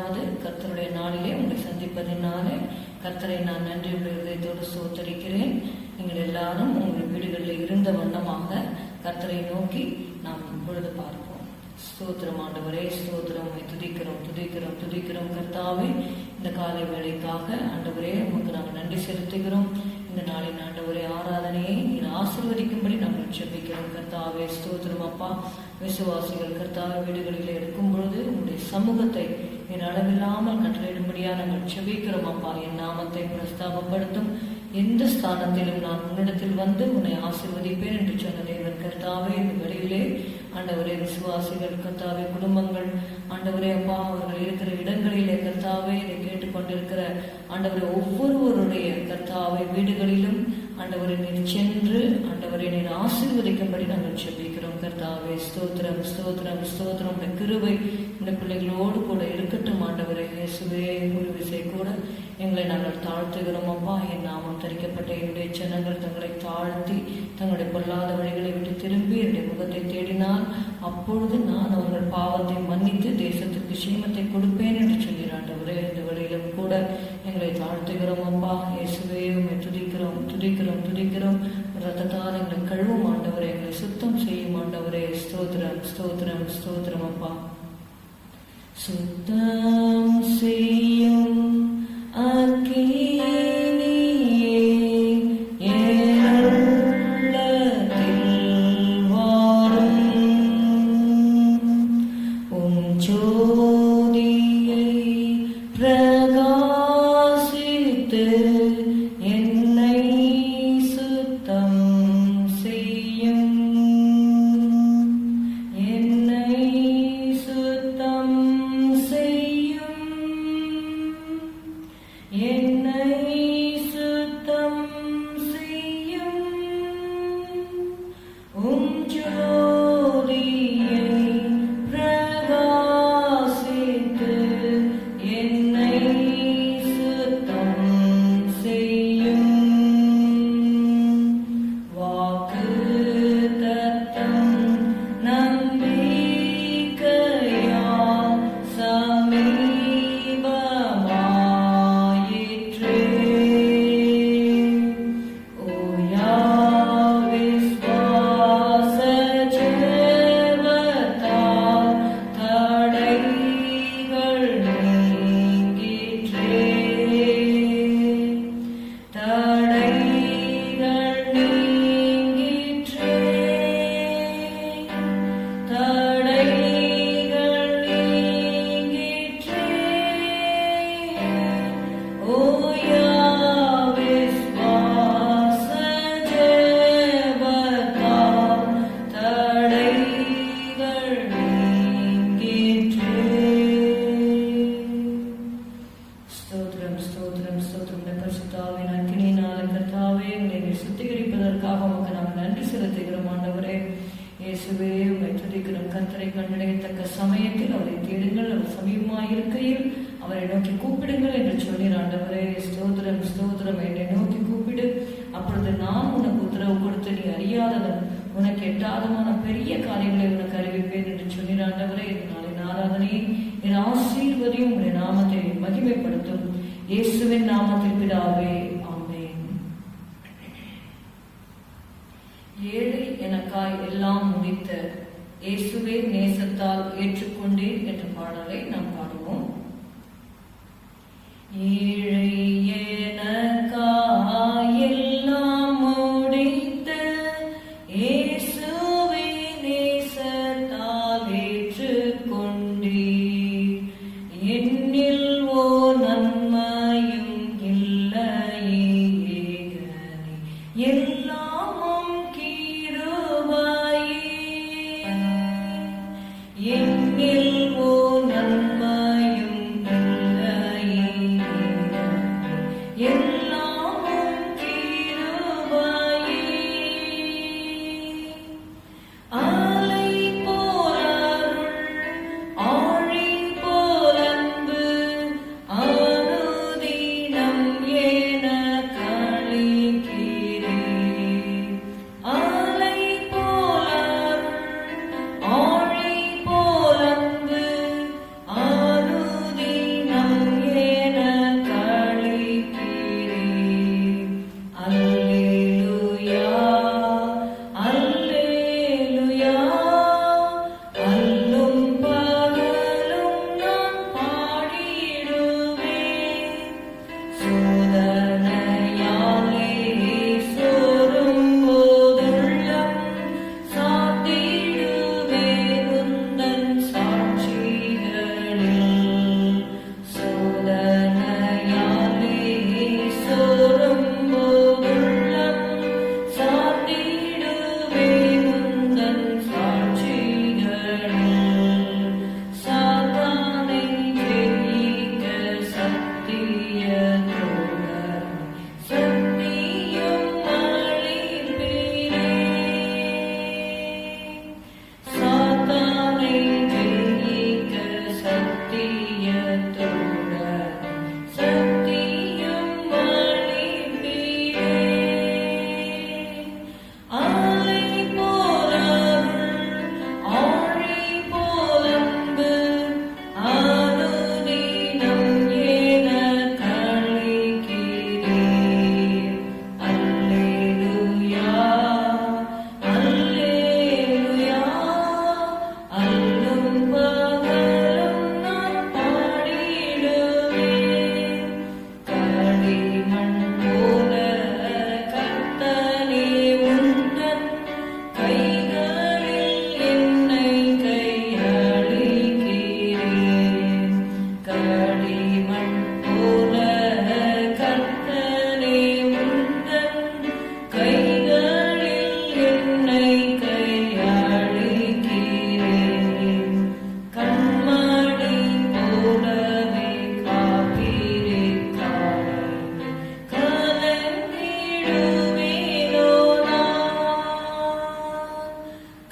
இரண்டாவது கர்த்தருடைய நாளிலே உங்களை சந்திப்பதினாலே கர்த்தரை நான் நன்றி இதயத்தோடு சோத்தரிக்கிறேன். நீங்கள் எல்லாரும் உங்கள் வீடுகளில் இருந்த வண்ணமாக கர்த்தரை நோக்கி நாம் பொழுது பார்ப்போம். ஸ்தோத்திரம் ஆண்டவரே, ஸ்தோத்திரம். துதிக்கிறோம் துதிக்கிறோம் துதிக்கிறோம் கர்த்தாவே. இந்த காலை வேளைக்காக ஆண்டவரே உமக்கு நாங்கள் நன்றி செலுத்துகிறோம். இந்த நாளின் ஆண்டவரே ஆராதனையை நீர் ஆசீர்வதிக்கும்படி நாங்கள் ஜெபிக்கிறோம் கர்த்தாவே. ஸ்தோத்திரம் அப்பா. விசுவாசிகள் கர்த்தாவே வீடுகளில் இருக்கும் பொழுது உங்களுடைய சமூகத்தை என் அளவில்லாமல் கட்டளையிடும்படியா நாங்கள் ஜெபிக்கிறோம் அப்பா. என் நாமத்தை பிரஸ்தாபப்படுத்தும் எந்த ஸ்தானத்திலும் நான் உன்னிடத்தில் வந்து உன்னை ஆசீர்வதிப்பேன் என்று சொன்ன தேவன் கர்த்தாவே, இந்த வேளையிலே ஆண்டவரே விசுவாசிகள் கர்த்தாவே, குடும்பங்கள் ஆண்டவரே அப்பா, அவர்கள் இருக்கிற இடங்களிலே கர்த்தாவே இதை கேட்டுக்கொண்டிருக்கிற ஆண்டவரே ஒவ்வொருவருடைய கர்த்தாவே வீடுகளிலும் ஆண்டவரை நீர் சென்று ஆண்டவரை நீர் ஆசீர்வதிக்கும்படி நாங்கள் ஜெபிக்கிறோம் கர்த்தாவே. ஸ்தோத்திரம் ஸ்தோத்திரம் ஸ்தோத்திரம். இந்த கிருபை இந்த பிள்ளைகளோடு கூட இருக்கட்டும் ஆண்டவரை. இயேசுவே, ஒரு விசை கூட எங்களை நாங்கள் தாழ்த்துகிறோம் அப்பா. என் நாமம் தரிக்கப்பட்ட என்னுடைய ஜனங்கள் தங்களை தாழ்த்தி தங்களுடைய பொல்லாத வழிகளை விட்டு திரும்பி என்னுடைய முகத்தை தேடினால் அப்பொழுது நான் அவர்கள் பாவத்தை மன்னித்து தேசத்துக்கு சீமத்தை கொடுப்பேன் என்று சொல்கிறாண்டவரே. இந்த வழியிலும் கூட எங்களை தாழ்த்துகிறோம் அப்பா. இயேசுவே, உம்மை துதிக்கிறோம் துதிக்கிறோம் துதிக்கிறோம். ரத்தத்தால் எங்களை கழுவும் ஆண்டவரே, எங்களை சுத்தம் செய்யும் ஆண்டவரே. ஸ்தோத்திரம் ஸ்தோத்திரம் ஸ்தோத்திரம் அப்பா. சுத்தம் செய்யும் சுத்திகரிப்பதற்காக உமக்கு நாம் நன்றி செலுத்துகிறோம் ஆண்டவரே. இயேசுவே, உம்மை துதிக்கிறோம். கர்த்தரை கண்டடையத்தக்க சமயத்தில் அவரை தேடுங்கள், அவர் சமீபமாயிருக்கையில் அவரை நோக்கி கூப்பிடுங்கள் என்று சொன்னீர் ஆண்டவரே. ஸ்தோத்திரம் ஸ்தோத்திரம். என்னை நோக்கி கூப்பிடு, அப்பொழுது நான் உனக்கு உத்தரவு கொடுத்து நீ அறியாதவன் உனக்கு எட்டாதமான பெரிய காரியங்களை உனக்கு அறிவிப்பேன் என்று சொன்னீர் ஆண்டவரே. நாளின் ஆராதனையை என் ஆசீர்வதியும் உடைய நாமத்தை மகிமைப்படுத்தும் இயேசுவின் நாமத்தில் பிதாவே, ஆமென். ஏழை எனக்காய் எல்லாம் முடித்த இயேசுவே நேசத்தால் ஏற்றுக்கொண்டேன் என்ற பாடலை நாம் பாடுவோம். ஏழை எனக்காய் எல்லாம் முடித்த இயேசுவே நேசத்தால் ஏற்றுக்கொண்டேன், என்னில் ஓ நன்மையும் இல்லையே ஏகனே, எல்லாமும் கிருபையே, என்னில் ஓ நன்மையும் இல்லையே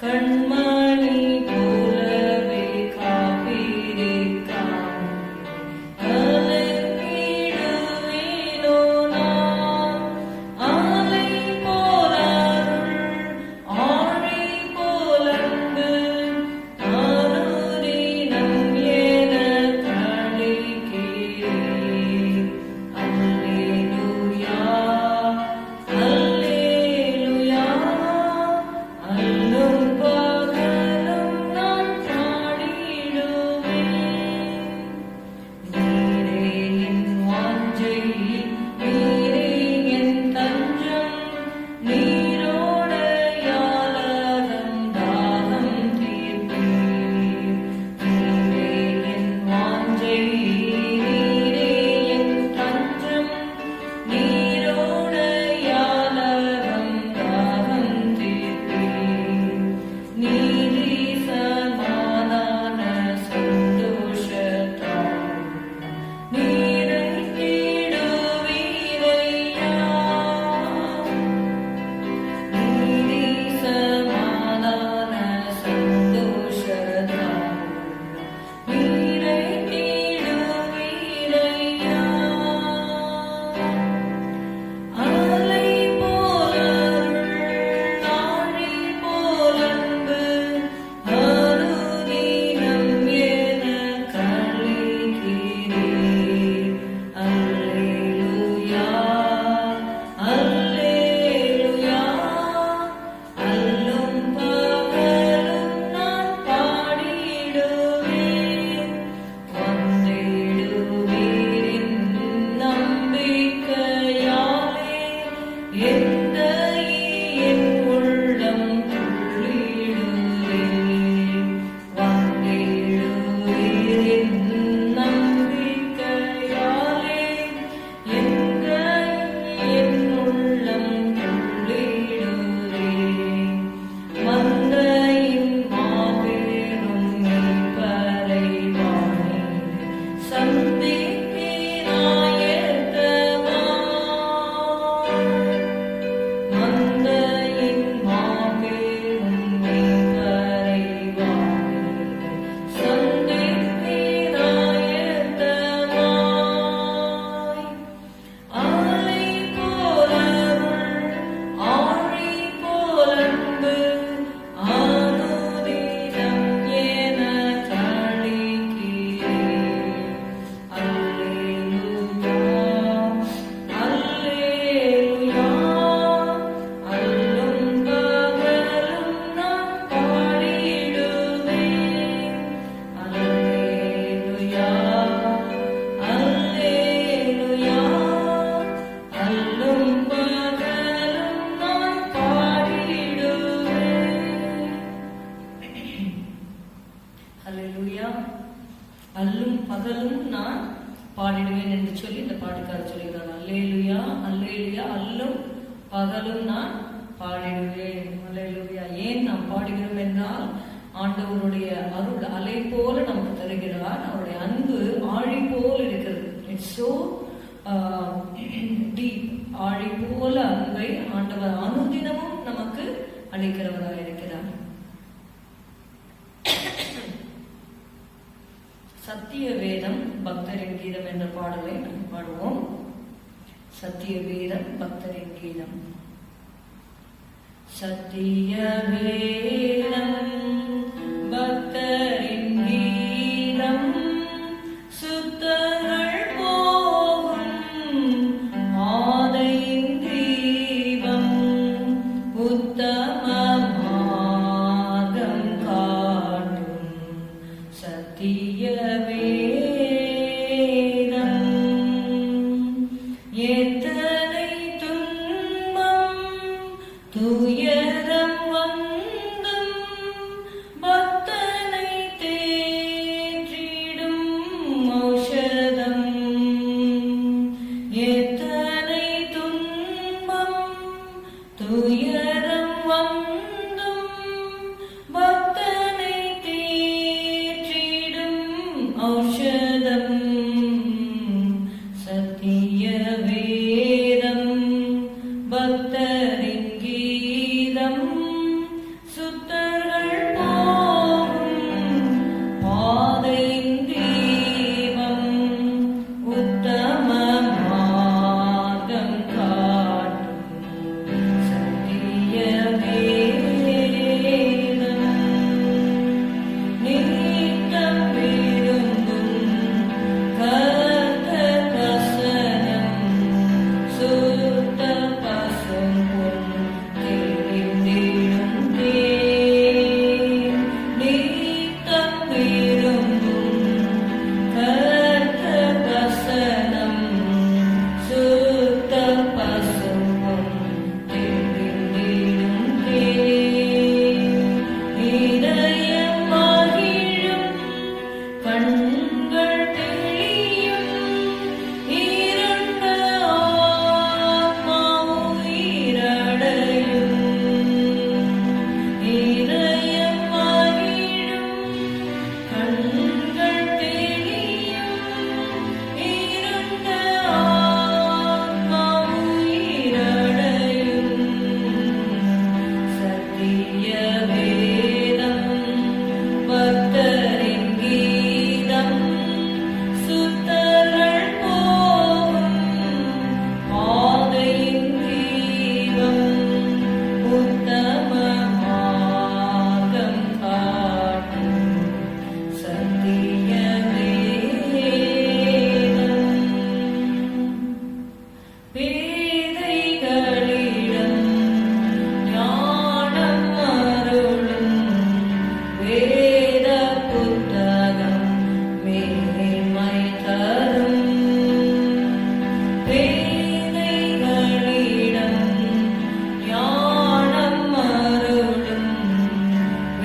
கண்மணி போலவே காப்பீரேக்காம் கலங்கிடுவேனோ நான் ஆலை போலருள் ஆழி போலன்பு ஆருதினம் என கழிக்கிறேன். அல்லேலூயா அல்லேலூயா அல்லும் பகலும் நான் பாடிடுவேன். நீரே என் வாஞ்சை, நீரே என் தஞ்சம், நீரோடையாளரும் தாகம் தீர்ப்பீர். நீரே என் வாஞ்சை, நீரே என் தஞ்சம், நீரோடையாளரும் தாகம் தீர்ப்பீர். நீதி சமாதான சந்தோஷத்தால் நிறைத்திடுவீரையா. நீதி சமாதான சந்தோஷத்தால் நிறைத்திடுவீரையா. அலை போலருள் ஆழி போலன்பு அனுதினம் என கழிக்கிறேன். அல்லேலூயா அல்லேலூயா அல்லும் பகலும் நான் பாடிடுவேன். வந்திடுவீரின் நம்பிக்கையாலே எந்த என் உள்ளம் துள்ளிடுதே. வந்திடுவீரின் நம்பிக்கையாலே எந்த என் உள்ளம் துள்ளிடுதே. மந்தையின் மாபெரும் மேய்ப்பரை வானில் சந்திக்கிறாயத்தமாய். மந்தையின் மாபெரும் மேய்ப்பரை வானில் சந்திக்கிறாயத்தமாய். ஆலை போலருள் ஆழி போலன்பு ஆனுதினம் என கழிக்கிறேன். அல்லேலூயா அல்லேலூயா அல்லும் பகலும் நான் பாடிடுவேன். அல்லேலூயா அல்லேலூயா அல்லும் பகலும் நான் பாடிடுவேன். அல்லேலூயா அல்லும் பகலும் நான் பாடிடுவேன் என்று சொல்லி இந்த பாட்டுக்காரர் சொல்கிறார். அல்லேலூயா அல்லேலூயா அல்லும் பகலும் நான் பாடிடுவேன். அல்லேலூயா. ஏன் நாம் பாடுகிறோம் என்றால் ஆண்டவருடைய அருள் அலை போல நமக்கு தருகிறார். அவருடைய அன்பு ஆழி போல் இருக்கிறது. It's so deep. ஆழி போல அன்பை ஆண்டவர் அனுதினமும் நமக்கு அளிக்கிறவராக இருக்கிறார். சத்திய வேதம் பக்தரின் கீதம் என்ற பாடலை நாம் பாடுவோம். சத்திய வேதம் பக்தரின் கீதம். சத்திய வேதம் பக்தரின் கீதம் சுத்தங்கள் போகும் ஆதையின் தீபம் உத்தம மார்க்கம் காட்டும் சத்திய வேதம். எத்தனை துன்பம் துயரம் வந்தும்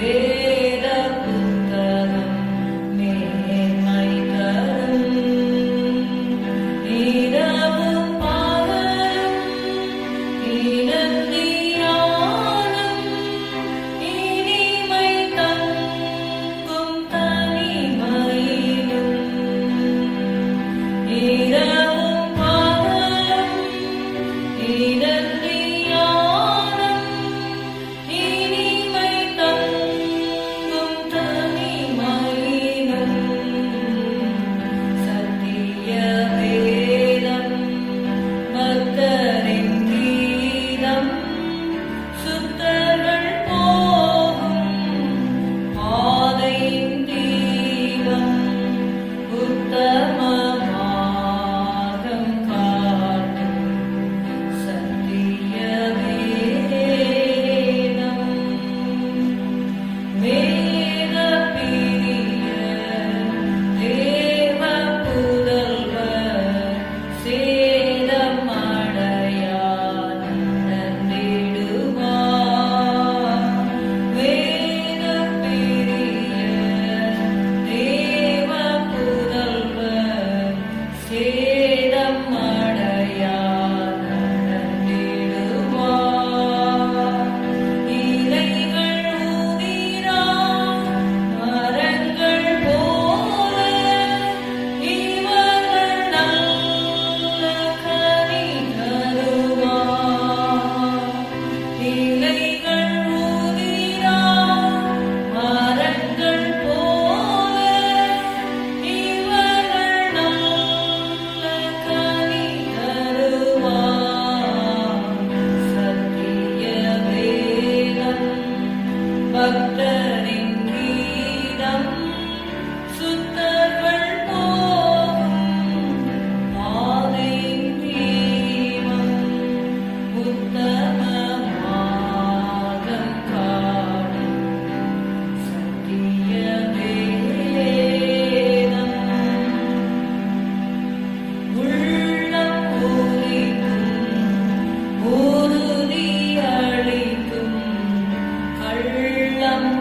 வேத புத்தகம் மேன்மை தரும். இரவும் பகலும் இனந்தியானம் இனிமை தங்கும் தனிமையிலும். இரவும் பகலும் இனந்தியானம் இனிமை தங்கும் தனிமையிலும். சத்திய வேதம் பக்தரின் கீதம் சுத்தர்கள் போகும் பாதையின் தீபம் உத்தம மார்க்கம் காட்டும் சத்திய வேதம். வேத பிரிய தேவ புதல்வர் சேதமடையார் நன்றிடுவார். வேத பிரிய தேவ புதல்வர் சேதமடையார் நன்றிடுவார். இலைகள் உதிரா மரங்கள் போல இவர்கள் நல்ல கனி தருவார். இலைகள் உதிரா மரங்கள் போல இவர்கள் நல்ல கனி தருவார். சத்திய வேதம் பக்தரின் கீதம் சுத்தர்கள் போகும் பாதையின் தீபம் உத்தம மார்க்கம் காட்டும் சத்திய வேதம். உள்ளம் பூரிக்கும் உறுதி அளிக்கும் கள்ளம்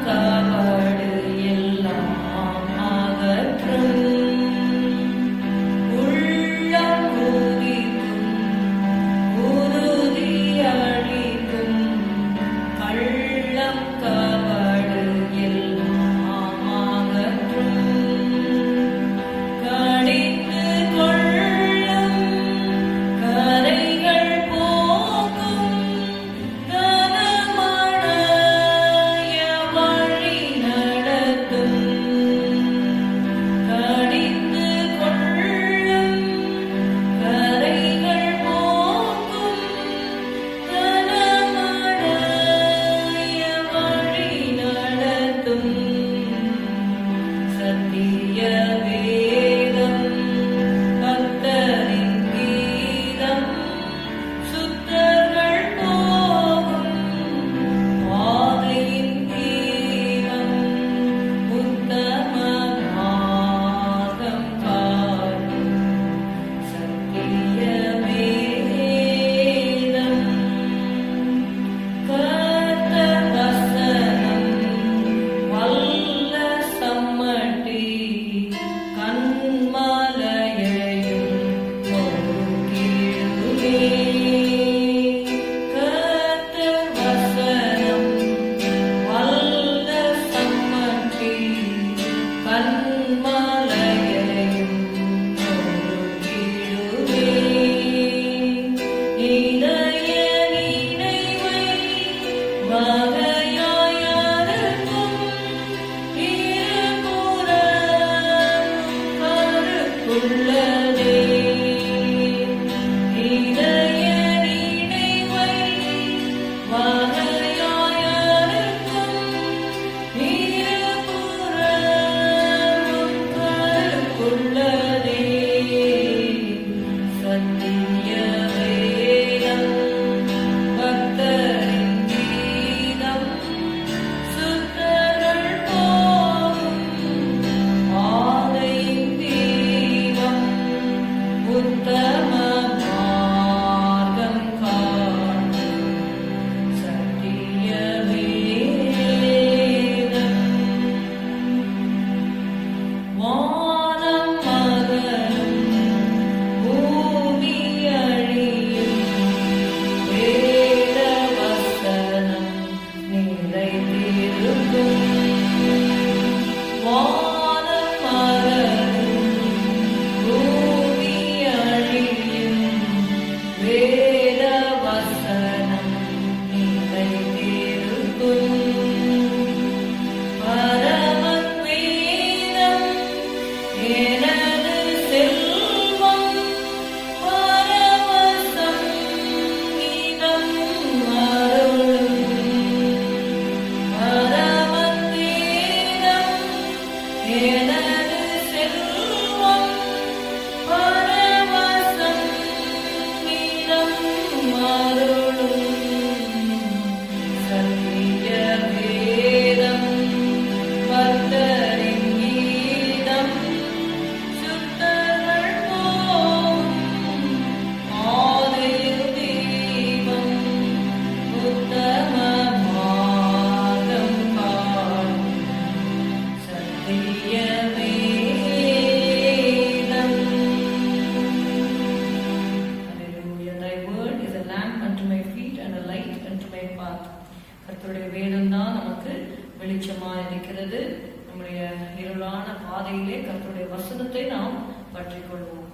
இருக்கிறது. நம்முடைய இருளான பாதையிலே கர்த்தருடைய வசனத்தை நாம் பற்றிக் கொள்வோம்.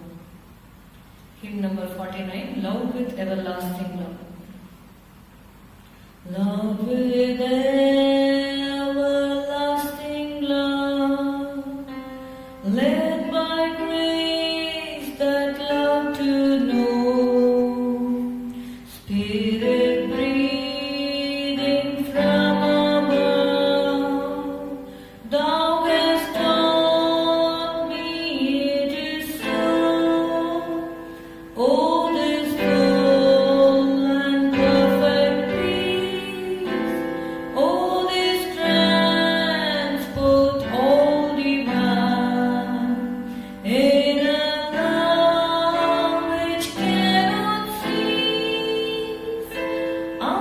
Hymn number 49, Love with Everlasting Love. Love with everlasting love, led by grace that love to know, Spirit breathing from above, Thou hast taught me it is so. Oh, this full and perfect peace, oh, this transport all divine, in a love which cannot cease. I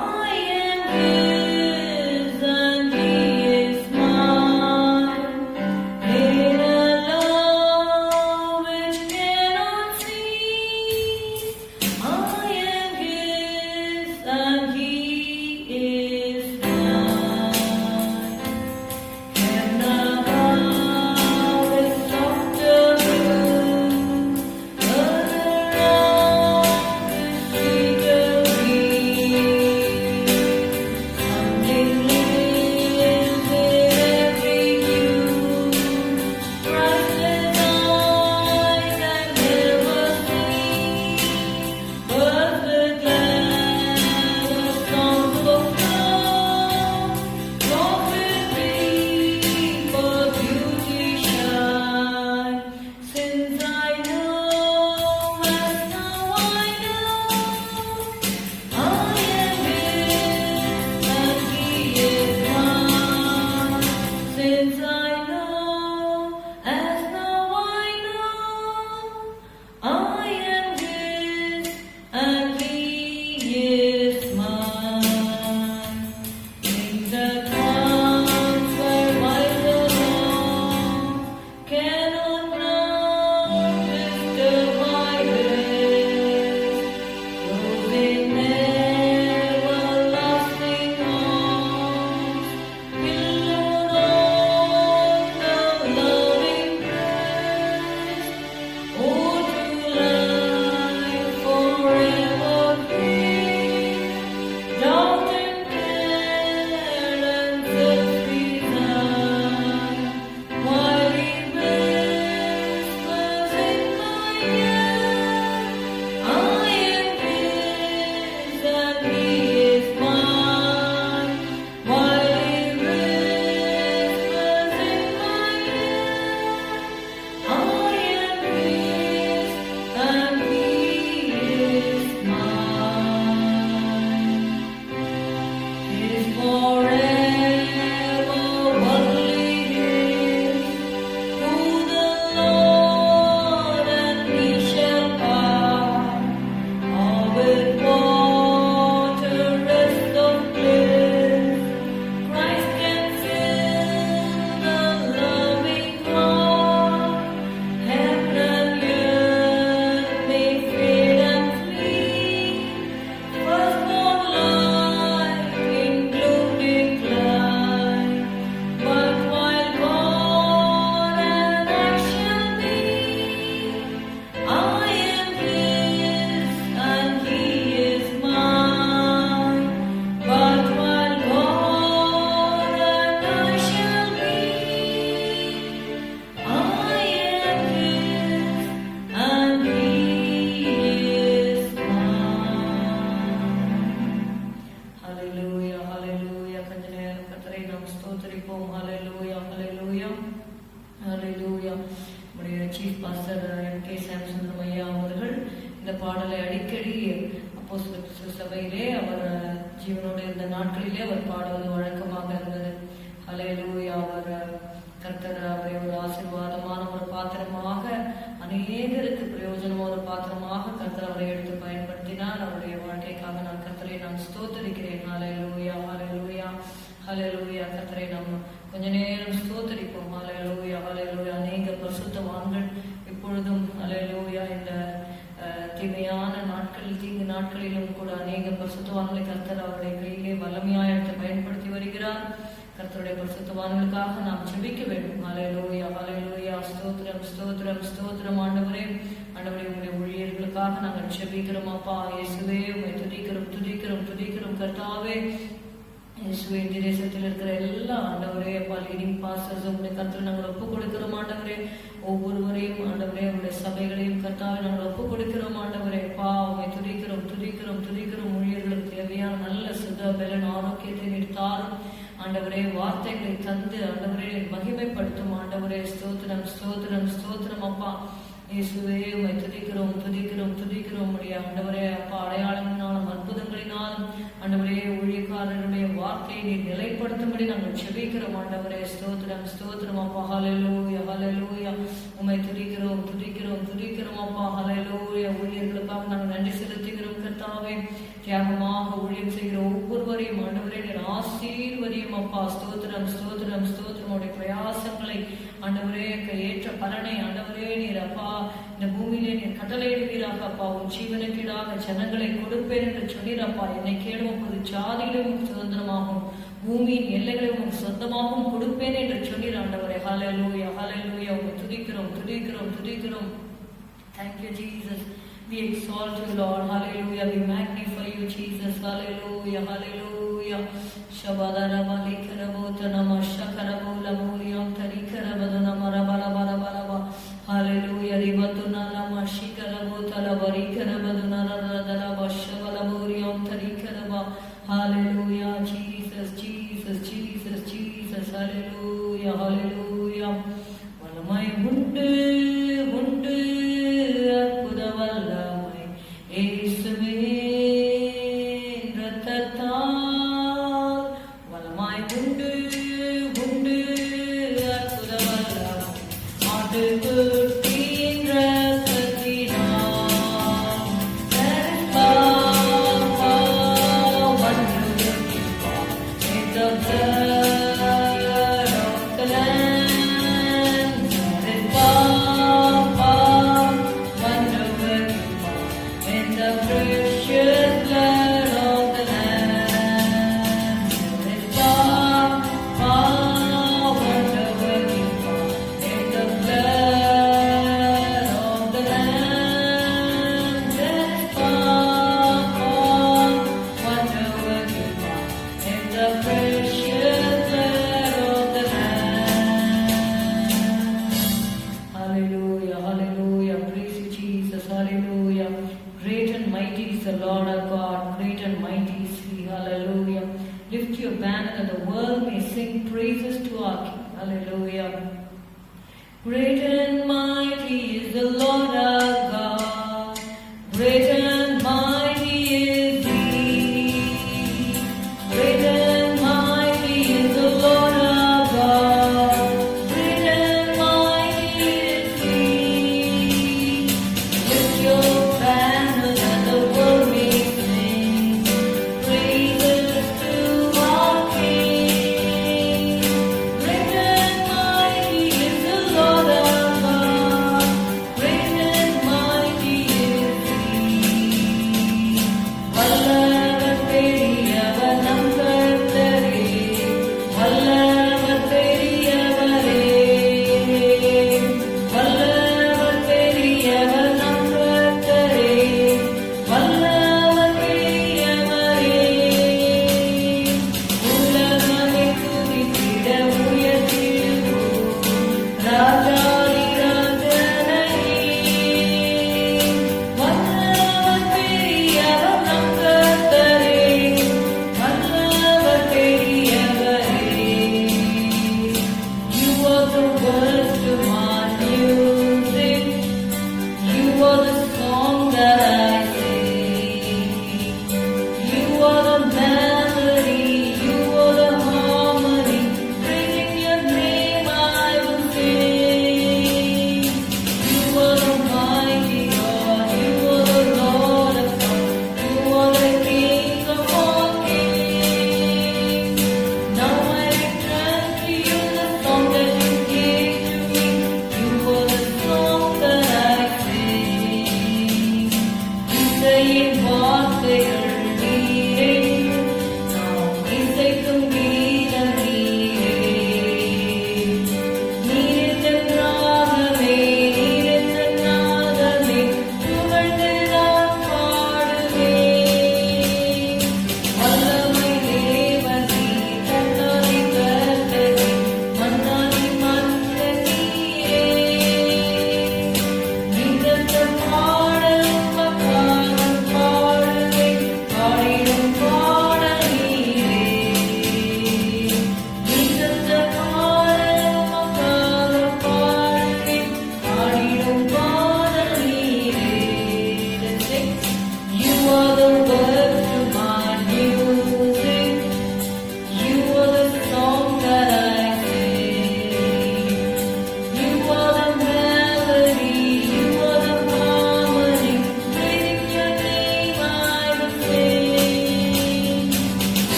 am His and He is mine, in a love which cannot cease. I am His and He is mine. Heaven above is softer blue, earth around is sweeter green. Something lives in every hue, priceless eyes have never seen. Birds with glad songs of love, prophets dream for beauty shine. Since I know, as now I know, I am His and He is mine. Since I know, as now I know, I am His and He is mine. In the times where miles along cannot now disturb my rest, closing everlasting arms, pillowed on the loving breast. Oh, true life forever here, doubt and care and self-resign, while He whispers in my ear, I am His and He is mine. While He whispers in my ear, I am His and He is mine. His forever only His, who the Lord and He shall part, all with water rest of bliss. Christ can fill the loving heart. Heaven and earth may fade and flee, firstborn life in gloom decline. But while God and I shall be, I am His and He is mine. But while God and I shall be, I am His and He is mine. Hallelujah, hallelujah. கொஞ்ச நேரம் கர்த்தரை நாம் ஸ்தோத்திரிப்போம். Hallelujah, hallelujah, hallelujah. நம்முடைய chief pastor MK. Samsundaram ஐயா அவர்கள் இந்த பாடலை அடிக்கடி அப்போஸ்தலர் சபையிலே அவர் ஜீவனோடு இருந்த நாட்களிலே அவர் பாடுவது வழக்கமாக இருந்தது. ஹல்லேலூயா. அவர் கர்த்தர் அவரை ஒரு ஆசீர்வாதமான ஒரு பாத்திரமாக, அநேகருக்கு பிரயோஜனமான ஒரு பாத்திரமாக கர்த்தர் அவரை எடுத்து பயன்படுத்தினார். அவருடைய வாழ்க்கைக்காக நான் கர்த்தரை நான் ஸ்தோத்தரிக்கிறேன். ஹல்லேலூயா, ஹல்லேலூயா, ஹல்லேலூயா. கர்த்தரை நாம் கொஞ்ச நேரம் ஸ்தோத்தரிப்போம். ஹல்லேலூயா, ஹல்லேலூயா. அநேக பரிசுத்தவான்கள் இப்பொழுதும் ஹல்லேலூயா இந்த தீமையான நாட்களில், தீங்கு நாட்களிலும் கூட அநேக பரிசுத்தவான்களை கர்த்தர் அவருடைய கையிலே வல்லமையாய் எடுத்து பயன்படுத்தி வருகிறார். கர்த்தருடைய பரிசுத்தவான்களுக்காக நாம் ஜெபிக்க வேண்டும். ஹல்லேலூயா ஹல்லேலூயா. ஸ்தோத்திரம் ஸ்தோத்திரம் ஸ்தோத்திரம் ஆண்டவரே. ஆண்டவரே, உங்களுடைய ஊழியர்களுக்காக நாங்கள் ஜெபிக்கிறோம் அப்பா. இயேசுவே, உம்மை துதிக்கிறோம் துதிக்கிறோம் துதிக்கிறோம் கர்த்தாவே. இயேசுவே, இந்த தேசத்தில் இருக்கிற எல்லா ஆண்டவரே அப்பா லீடிங் பாஸ்டர்ஸ் உங்களுடைய கர்த்தரை நாங்கள் ஒப்பு கொடுக்கிறோம் ஆண்டவரே. ஒவ்வொருவரையும் ஆண்டவரே, உங்களுடைய சபைகளையும் கர்த்தாவை நாங்கள் ஒப்பு கொடுக்கிறோம் ஆண்டவரே. அப்பா, உம்மை துதிக்கிறோம் துதிக்கிறோம் துதிக்கிறோம். ஊழியர்களுக்கு தேவையான நல்ல சுத்த பலன் ஆரோக்கியத்தை நிறுத்தாரும் ஆண்டவரே. வார்த்தைகளை தந்து ஆண்டவரே மகிமைப்படுத்தும் ஆண்டவரே. ஸ்தோத்திரம் ஸ்தோத்திரம் ஸ்தோத்திரம் அப்பா. இயேசுவே, உம்மை துதிக்கிறோம் துதிக்கிறோம் துதிக்கிறோம். உடைய ஆண்டவரே அப்பா, அடையாளங்களினாலும் அற்புதங்களினாலும் ஆண்டவரே ஊழியக்காரருடைய வார்த்தையை நீர் நிலைப்படுத்தும்படி நாங்கள் ஜெபிக்கிறோம் ஆண்டவரே. ஸ்தோத்திரம் ஸ்தோத்திரம் அப்பா. ஹல்லேலூயா ஹல்லேலூயா. உம்மை துதிக்கிறோம் துதிக்கிறோம் துதிக்கிறோம் அப்பா. ஹல்லேலூயா. ஊழியர்களுக்காக நாங்கள் நன்றி செலுத்துகிறோம் கர்த்தாவே. தியாகமாக ஊழியம் செய்கிற ஒவ்வொருவரையும் ஆண்டவரே நீர் ஆசீர்வதியும் அப்பா. ஸ்தோத்திரம் ஸ்தோத்திரம் ஸ்தோத்திரம். உடைய பிரயாசங்களை ஆண்டவரே ஏற்ற பலனை ஆண்டவரே நீர் அப்பா இந்த பூமியிலே நீர் கட்டளையிடுவீராக அப்பா. உன் ஜீவனுக்கீடாக ஜனங்களை கொடுப்பேன் என்று சொன்னீரப்பா. என்னை கேடும் அப்போது ஜாதியிலும் சுதந்திரமாகும், பூமியின் எல்லைகளை உனக்கு சொந்தமாகவும் கொடுப்பேன் என்று சொன்னீர் ஆண்டவரே. ஹல்லேலூயா ஹல்லேலூயா. உங்களை துதிக்கிறோம் துதிக்கிறோம் துதிக்கிறோம். Thank you, Jesus. We exalt you, Lord. Hallelujah. We magnify you, Jesus. Hallelujah. Hallelujah. Shabadara likarabota namashakarabola muriyam tarikarabada namarabala balabalaba. Hallelujah. Ribatuna namashikarabota labarikarabaduna radadala shabala muriyam tarikaraba. Hallelujah. Jesus, Jesus, Jesus, Jesus. Hallelujah. Hallelujah. Valamai undu undu அற்புத வல்லமை இயேசுவின் இரத்தத்தால் வல்லமை உண்டு உண்டு அற்புத வல்லமை ஆட்டுக்குட்டியின் இரத்தத்தினால் lift your banner that the world may sing praises to our King. Hallelujah. Great and mighty is the Lord our God. Great and mighty is He. Great and mighty is the Lord our God. Great and mighty is He. Lift your banner that the world may sing praises to our King. Great and mighty is the Lord our God.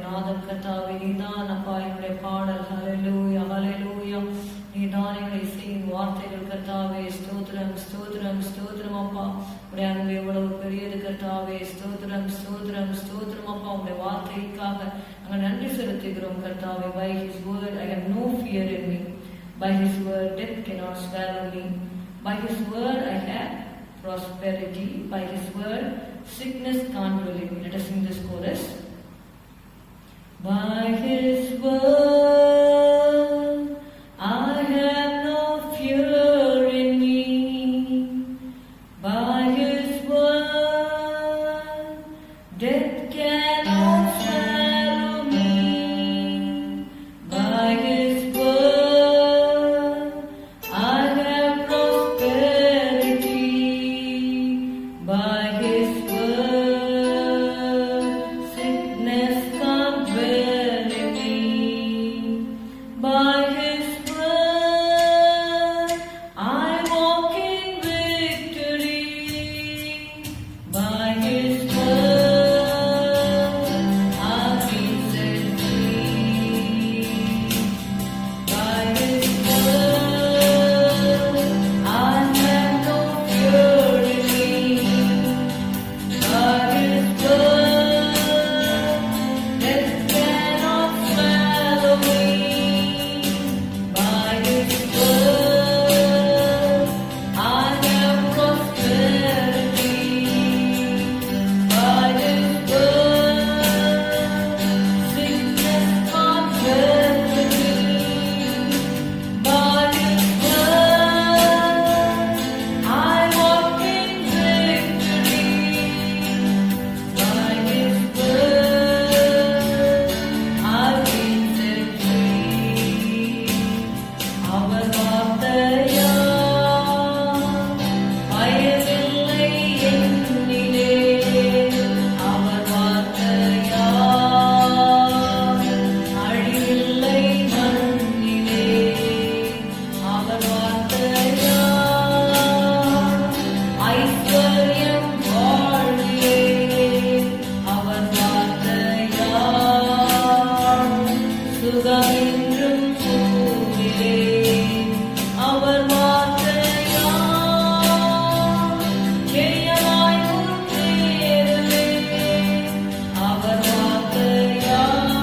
நாதம் கர்த்தாவே, நீதான் அப்பா என்னுடைய பாடல். ஹல்லேலூயா ஹல்லேலூயா. நீதான் என்னுடைய இசையின் வார்த்தைகள் கர்த்தாவே. ஸ்தோத்திரம் ஸ்தோத்திரம் ஸ்தோத்திரம் அப்பா. உடைய அன்பு எவ்வளவு பெரியது கர்த்தாவே. ஸ்தோத்திரம் ஸ்தோத்திரம் ஸ்தோத்திரம் அப்பா. உடைய வார்த்தைக்காக நாங்கள் நன்றி செலுத்துகிறோம் கர்த்தாவே. By His word I have no fear in me. By His word death cannot swallow me. By His word I have prosperity. By His word sickness can't relieve me. Let us sing this chorus. By His word I have no fear in me. By His word death cannot swallow me. By His word I have prosperity. By His word sickness can't dwell in me. By His word I walk in victory. By His word I've been set free. By His word I have no fear in me. By His word death cannot swallow me. By His word I have prosperity. By His word sickness can't dwell in me. By His word I walk in victory. By His word I've been set free. அவர் வார்த்தையால் பயமில்லை என்னிலே. அவர் வார்த்தையால் அழிவில்லை மண்ணிலே. அவர் வார்த்தையால் ஐஸ்வர்யம் வாழ்விலே. அவர் வார்த்தையால் சுகமென்றும் கூறிலே. அவர் வார்த்தையால் ஜெயமாய் முன்னேறுவே. அவர் வார்த்தையால்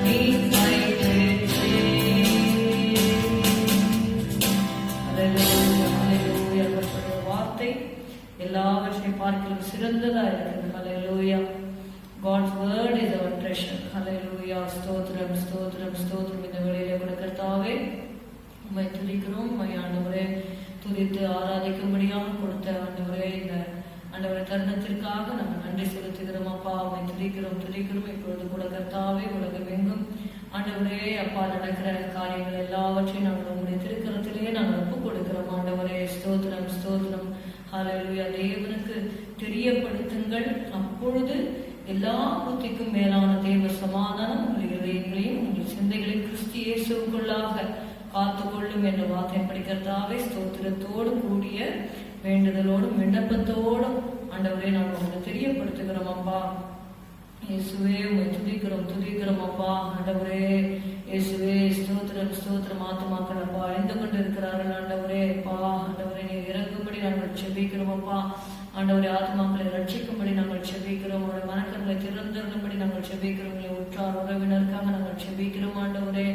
மீட்பை பெற்றேன். ஹல்லேலூயா ஹல்லேலூயா. கர்த்தருடைய வார்த்தை எல்லாவற்றையும் பார்க்கலாம் சிறந்ததா இருக்கிறது. ஹல்லேலூயா. God's word is our treasure. Hallelujah. ஸ்தோத்திரம் ஸ்தோத்திரம் ஸ்தோத்திரம். இந்த வேளையிலே கூட கர்த்தாவே உம்மை துதிக்கிறோம். உம்மை ஆண்டவரே துதித்து ஆராதிக்கும்படியாக கொடுத்த ஆண்டவரே இந்த ஆண்டவரே தருணத்திற்காக நாங்கள் நன்றி செலுத்துகிறோம் அப்பா. உம்மை துதிக்கிறோம் துதிக்கிறோம். இப்பொழுது கூட கர்த்தாவே உலகம் எங்கும் ஆண்டவரே அப்பா நடக்கிற காரியங்கள் எல்லாவற்றையும் நாங்கள் உங்களுடைய திருக்கரத்திலேயே நாங்கள் ஒப்புக் கொடுக்கிறோம் ஆண்டவரே. ஸ்தோத்திரம் ஸ்தோத்திரம். ஹல்லேலூயா. தேவனுக்கு தெரியப்படுத்துங்கள், அப்பொழுது எல்லா புத்திக்கும் மேலான தேவ சமாதானம் உங்கள் இதயங்களையும் உங்கள் சிந்தைகளையும் கிறிஸ்து இயேசுவுக்குள்ளாக காத்துக்கொள்ளும் என்ற வார்த்தை படிக்கிறதாவே ஸ்தோத்திரத்தோடு கூடிய வேண்டுதலோடும் விண்ணப்பத்தோடும் ஆண்டவரே நாங்கள் உங்களுக்கு தெரியப்படுத்துகிறோம் அப்பா. இயேசுவே உம்மை துதிக்கிறோம் துதிக்கிறோம் அப்பா. ஆண்டவரே இயேசுவே ஸ்தோத்திரம் ஸ்தோத்திரம். ஆத்துமாக்கள் அப்பா அழிந்து கொண்டு இருக்கிறார்கள் ஆண்டவரே அப்பா. ஆண்டவரே நீர் இறங்கும்படி நாங்கள் செபிக்கிறோம் அப்பா. ஆண்டவரே ஆத்மாக்களை ரட்சிக்கும்படி நாங்கள் செபிக்கிறோம். அவருடைய மனக்கங்களை திறந்தருளும்படி நாங்கள் செபிக்கிறோம். உற்றார் உறவினருக்காக நாங்கள் செபிக்கிறோம் ஆண்டவரே.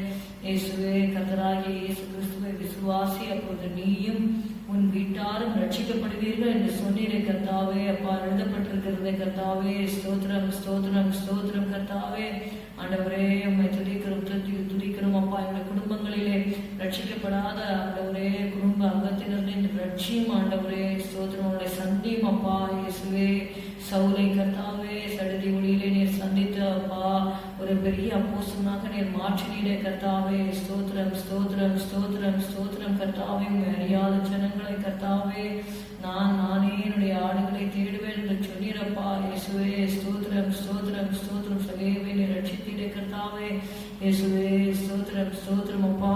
இயேசுவே கர்த்தராகிய இயேசு கிறிஸ்துவை விசுவாசி, அப்பொழுது நீயும் உன் வீட்டாரும் ரட்சிக்கப்படுவீர்கள் என்று சொன்னீரே கர்த்தாவே. அப்பா எழுதப்பட்டிருக்கிறதே கர்த்தாவே. ஸ்தோத்திரம் ஸ்தோத்திரம் ஸ்தோத்திரம் கர்த்தாவே. ஆண்டவரே உம்மை துதிக்கிறோம் துதிக்கிறோம் அப்பா. எங்களுடைய குடும்பங்களிலே ரட்சிக்கப்படாத ஆண்டவரே குடும்ப அங்கத்தினரின் ரட்சியும் ஆண்டவரே. ஸ்தோத்திரம் உடைய சந்தியும் அப்பா. இயேசுவே சவுலை கர்த்தாவே சடுதி ஒளியிலே நீர் சந்தித்த அப்பா ஒரு பெரிய அப்போஸ்தலனாக நீர் மாற்றினீரே கர்த்தாவே. ஸ்தோத்திரம் ஸ்தோத்திரம் ஸ்தோத்திரம் ஸ்தோத்திரம் கர்த்தாவே. உம்மை அறியாத ஜனங்களை கர்த்தாவே நானே என்னுடைய ஆடுகளை தேடுவேன் என்று சொன்னீரப்பா. இயேசுவே ஸ்தோத்திரம் ஸ்தோத்திரம் ஸ்தோத்திரம். சகேவை நீர் ரட்சித்தீரே கர்த்தாவே. இயேசுவே ஸ்தோத்திரம் ஸ்தோத்திரம் அப்பா.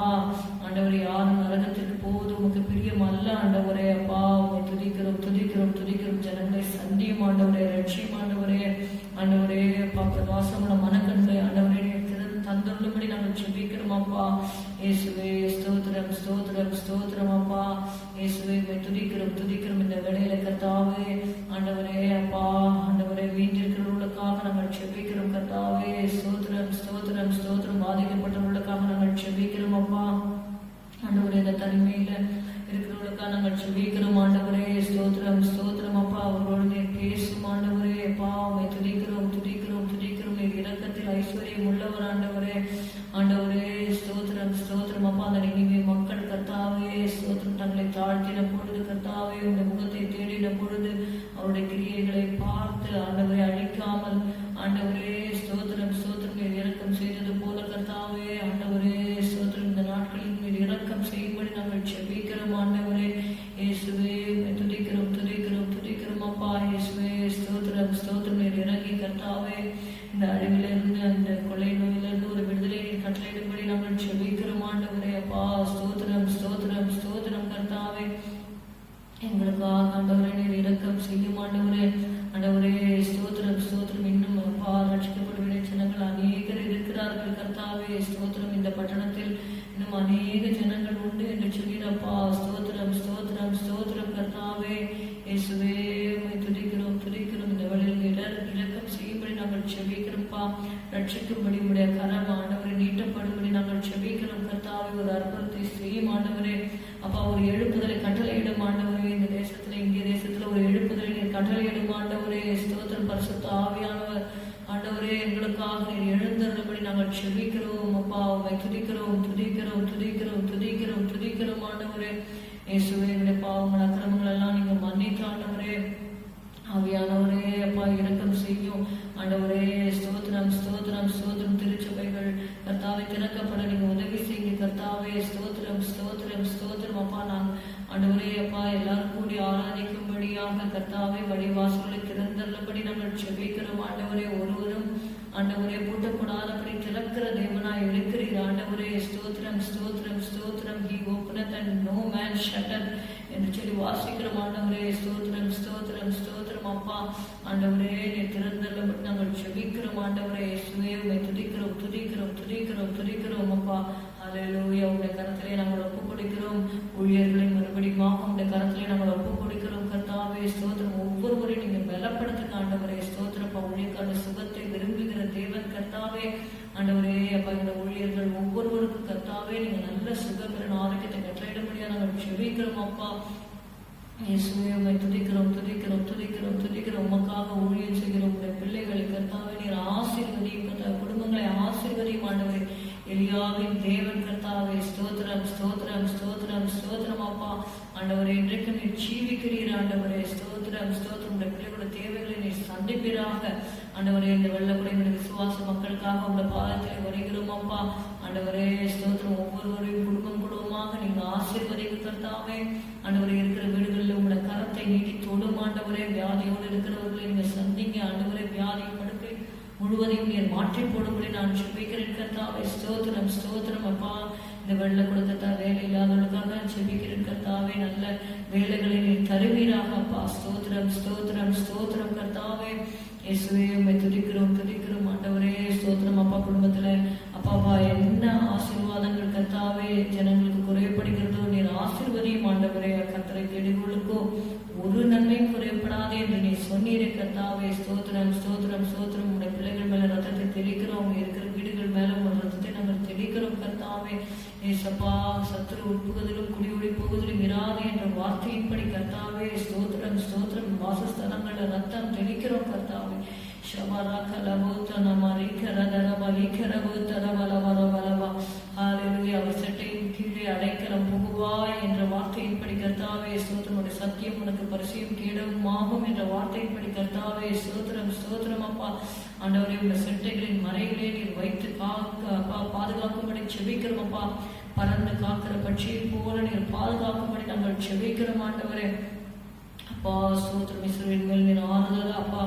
ஆண்டவரே யாரும் நரகத்திற்கு போவது உமக்கு பிரியம் அல்ல ஆண்டவரே அப்பா. உம்மை துதிக்கிறோம் துதிக்கிறோம் துதிக்கிறோம். ஜனங்களை சந்தியும் ஆண்டவரே ரட்சியும் ஆண்டவரே. ஆண்டவரே அப்பா பிரகாசம் விசுவாசமுள்ள மனக்கண்களை ஆண்டவரே தந்துள்ளபடி நாங்கள் ஜெபிக்கிறோம் அப்பா. இயேசுவே ஸ்தோத்திரம் ஸ்தோத்திரம் ஸ்தோத்திரம் அப்பா. இயேசுவே துதிக்கிறோம் இந்த வேளையில கர்த்தாவே. ஆண்டவரே அப்பா, ஆண்டவரே வீட்டிற்கிறவர்களுக்காக நாங்கள் ஜெபிக்கிறோம் கர்த்தாவே. ஸ்தோத்திரம் ஸ்தோத்திரம் ஸ்தோத்திரம். பாதிக்கப்பட்டவர்களுக்காக நாங்கள் ஜெபிக்கிறோம் அப்பா. ஆண்டவரே இந்த தனிமையில இருக்கிறவர்களுக்காக நாங்கள் ஜெபிக்கிறோம் ஆண்டவரே. ஸ்தோத்திரம் ஸ்தோத்திரம் அப்பா. அவர்களோடு பேசும் ஆண்டவரே அப்பா. உம்மை துதிக்கிறோம் இரக்கத்தில் ஐஸ்வர்யம் உள்ளவர் ஆண்டவரே. ஆண்டவரே ஸ்தோத்திரம் ஸ்தோத்திரம் அப்பா. அந்த நினைவே மக்கள் கர்த்தாவே ஸ்தோத்திரம் தங்களை தாழ்த்தின பொழுது கர்த்தாவே உடைய முகத்தை தேடின பொழுது அவருடைய கிரியைகளை பார்த்து ஆண்டவரை அழிக்காமல் ஆண்டவரே ஸ்தோத்திரம் ஸ்தோத்திரம் இரக்கம் செய்தது போல கர்த்தாவே ஆண்டவரே ஸ்தோத்திரம் இந்த நாட்களில் மீது இரக்கம் செய்யும்படி நாங்கள் ஜெபிக்கிறோம் ஆண்டவரே. இயேசுவே துதிக்கிறோம் அப்பா. இயேசுவே ஸ்தோத்திரம் ஸ்தோத்திரம் இறங்கி கர்த்தாவே இந்த அழிவிலிருந்து அந்த கொள்ளை நோயிலிருந்து ஒரு விடுதலை கட்டளையிடும்படி நாங்கள் ஜெபிக்கிறோம் ஆண்டவரே அப்பா. ஸ்தோத்திரம் ஸ்தோத்திரம் ஸ்தோத்திரம் கர்த்தாவே. எங்களுக்காக ஆண்டவரே நீர் இரக்கம் செய்யும் ஆண்டவரே. ஆண்டவரே ஸ்தோத்திரம் ஸ்தோத்திரம். இன்னும் அப்பா ரட்சிக்கப்பட்ட ஜனங்கள் அநேகர் இருக்கிறார்கள் கர்த்தாவே. ஸ்தோத்திரம் இந்த பட்டணத்தில் இன்னும் அநேக ஜனங்கள் உண்டு என்று சொல்கிறப்பா. ஸ்தோத்திரம் ஸ்தோத்திரம் ஸ்தோத்திரம் கர்த்தாவே. இயேசுவே துதிக்கிறோம் இந்த வழியில் இரக்கம் செய்யும்படி நாங்கள் ஜெபிக்கிறோம்ப்பா. ரட்சிக்கும்படி உடைய கரம் ஆண்டவரை நீட்டப்படும்படி நாங்கள் ஜெபிக்கிறோம் கர்த்தாவே. ஒரு அற்புதத்தை செய்யும் ஆண்டவரே அப்பா. ஒரு எழுப்புதலை கட்டளையிடும் ஆண்டவரே. இந்த தேசத்துல இந்திய தேசத்துல ஒரு எழுப்புதலை நீர் கட்டளையிடும் ஆண்டவரே. ஸ்தோத்திரம் பரிசுத்த ஆவியானவர் ஆண்டவரே எங்களுக்காக நீர் எழுந்தருளும்படி நாங்கள் ஜெபிக்கிறோம் அப்பா. உம்மை துதிக்கிறோம் ஆண்டவரே. இயேசுவே எங்களுடைய பாவங்கள் அக்கிரமங்கள் எல்லாம் நீங்க மன்னித்து ஆண்டவரே. ஆவியானவரே அப்பா இரக்கம் செய்யும் ஆண்டவரே. ஸ்தோத்திரம் ஸ்தோத்திரம் ஸ்தோத்திரம். திருச்சபைகள் கர்த்தாவை திறக்கப்பட நீங்க உதவி செய்யுங்க கர்த்தாவே. ஸ்தோத்திரம் ஸ்தோத்திரம் ஸ்தோத்திரம் அப்பா. நான் ஆண்டவரே அப்பா எல்லாரும் கூடி ஆராதிக்கும்படியாக கர்த்தாவே வழிவாசல்களை திறந்தள்ளபடி நாங்கள் ஜெபிக்கிறோம் ஆண்டவரே. ஒருவரும் ஆண்டவரே பூட்டக்கூடாதபடி திறக்கிற தேவனாய் இருக்கிறீர் ஆண்டவரே. ஸ்தோத்திரம் ஸ்தோத்திரம் ஸ்தோத்திரம். He openeth and no man shutteth என்று சொல்லி வாசிக்கிறோம் ஆண்டவரே. ஸ்தோத்திரம் ஸ்தோத்திரம் ஸ்தோத்திரம் அப்பா. ஆண்டவரே நீ திறந்தள்ளபடி நாங்கள் ஜெபிக்கிறோம் ஆண்டவரே. இயேசுவே உம்மை துதிக்கிறோம் அப்பா. ஹல்லேலூயா. உடைய கரத்திலே நாங்கள் ஒப்புக் கொடுக்கிறோம். ஊழியர்களை மறுபடியும் உடைய கரத்திலே நாங்கள் ஒப்புக் கொடுக்கிறோம் கர்த்தாவே. ஸ்தோத்திரம். ஒவ்வொருவரையும் நீங்க பலப்படுத்துங்க ஆண்டவரே. ஸ்தோத்திரப்பா. ஊழியர்கான சுகத்தை விரும்புகிற தேவன் கர்த்தாவே. ஆண்டவரே அப்பா இந்த ஊழியர்கள் ஒவ்வொருவருக்கும் கர்த்தாவே நீங்க நல்ல சுகபெறன் ஆரோக்கியத்தை கட்டளையிடும்படியா நாங்கள் ஜெபிக்கிறோம் அப்பா. இயேசுவே உம்மை துதிக்கிறோம். உமக்காக ஊழியம் செய்கிறோம் உடைய பிள்ளைகளை கர்த்தாவே நீர் ஆசீர்வதியும் குடும்பங்களை ஆசீர்வதியும் ஆண்டவரே. எலியாவின் தேவன் கர்த்தாவே. ஸ்தோத்திரம் ஸ்தோத்திரம் ஸ்தோத்திரம் ஸ்தோத்திரம் அப்பா. ஆண்டவரே இன்றைக்கு நீர் ஜீவிக்கிறீர் ஆண்டவரே. ஸ்தோத்திரம் ஸ்தோத்திரம். உடைய பிள்ளைகளோட தேவைகளை நீர் சந்திப்பீராக ஆண்டவரே. இந்த வெள்ளக்குடையுடைய விசுவாச மக்களுக்காக உங்க பாதத்தில் வருகிறோம் அப்பா. ஆண்டவரே ஸ்தோத்திரம். ஒவ்வொருவரையும் குடும்பமாக நீங்க ஆசீர்வதிங்க கர்த்தாவே. ஆண்டவரே இருக்கிற வீடுகளில் உங்களோட கரத்தை நீட்டி தொடும் ஆண்டவரே. வியாதியோடு இருக்கிறவர்களை நீங்க சந்திங்க ஆண்டவரே. வியாதி படுக்கை முழுவதையும் நீர் மாற்றி போடும்படி நான் ஜெபிக்கிறேன் கர்த்தாவே. ஸ்தோத்திரம் ஸ்தோத்திரம் அப்பா. இந்த வெள்ள கொடுத்த வேலை இல்லாதவர்களுக்காக ஜெபிக்கிறேன் கர்த்தாவே. நல்ல வேலைகளை நீர் தருவீராக அப்பா. ஸ்தோத்திரம் ஸ்தோத்திரம் ஸ்தோத்திரம் கர்த்தாவே. இயேசுவே உம்மை துதிக்கிறோம் ஆண்டவரே. ஸ்தோத்திரம் அப்பா. குடும்பத்துல அப்பாப்பா என்ன ஆசீர்வாதங்கள் கர்த்தாவே ஜனங்களுக்கு குறையப்படுகிறதோ நீர் ஆசீர்வதியும் ஆண்டவரே. கர்த்தரை தேடுகளுக்கோ ஒரு நன்மையும் குறையப்படாதே என்று நீ சொன்னீரே கர்த்தாவே. ஸ்தோத்திரம் ஸ்தோத்திரம் ஸ்தோத்திரம். உடைய பிள்ளைகள் மேல ரத்தத்தை தெளிக்கிறோம். இருக்கிற வீடுகள் மேல உங்க ரத்தத்தை நாங்கள் தெளிக்கிறோம் கர்த்தாவே. ஏசப்பா சத்துரு உட்புகுதலும் குடியொழி போகுதலும் இராதே என்ற வார்த்தையின்படி கர்த்தாவே. ஸ்தோத்திரம் ஸ்தோத்திரம். வாசஸ்தலங்கள ரத்தம் தெளிக்கிறோம் கர்த்தாவே. அவர் சட்டையின் கீழே அடைக்கலம் புகுவாய் என்ற வார்த்தையின்படி கர்த்தாவே. ஸ்தோத்திரமுடைய சத்தியம் உனக்கு பரிசையும் கேடவுமாகும் என்ற வார்த்தையின்படி கர்த்தாவே. ஸ்தோத்திரம் ஸ்தோத்திரம் அப்பா. ஆண்டவரே உள்ள சட்டைகளின் மறைகளே நீர் வைத்து பாதுகாக்கும்படி ஜெபிக்கிறோம் அப்பா. பறந்து காக்கிற பட்சியை போல நீர் பாதுகாக்கும்படி நாங்கள் ஜெபிக்கிறோம் ஆண்டவரே. அப்பா ஸ்தோத்திரம். இஸ்ரவேல் மேல் நீர் அப்பா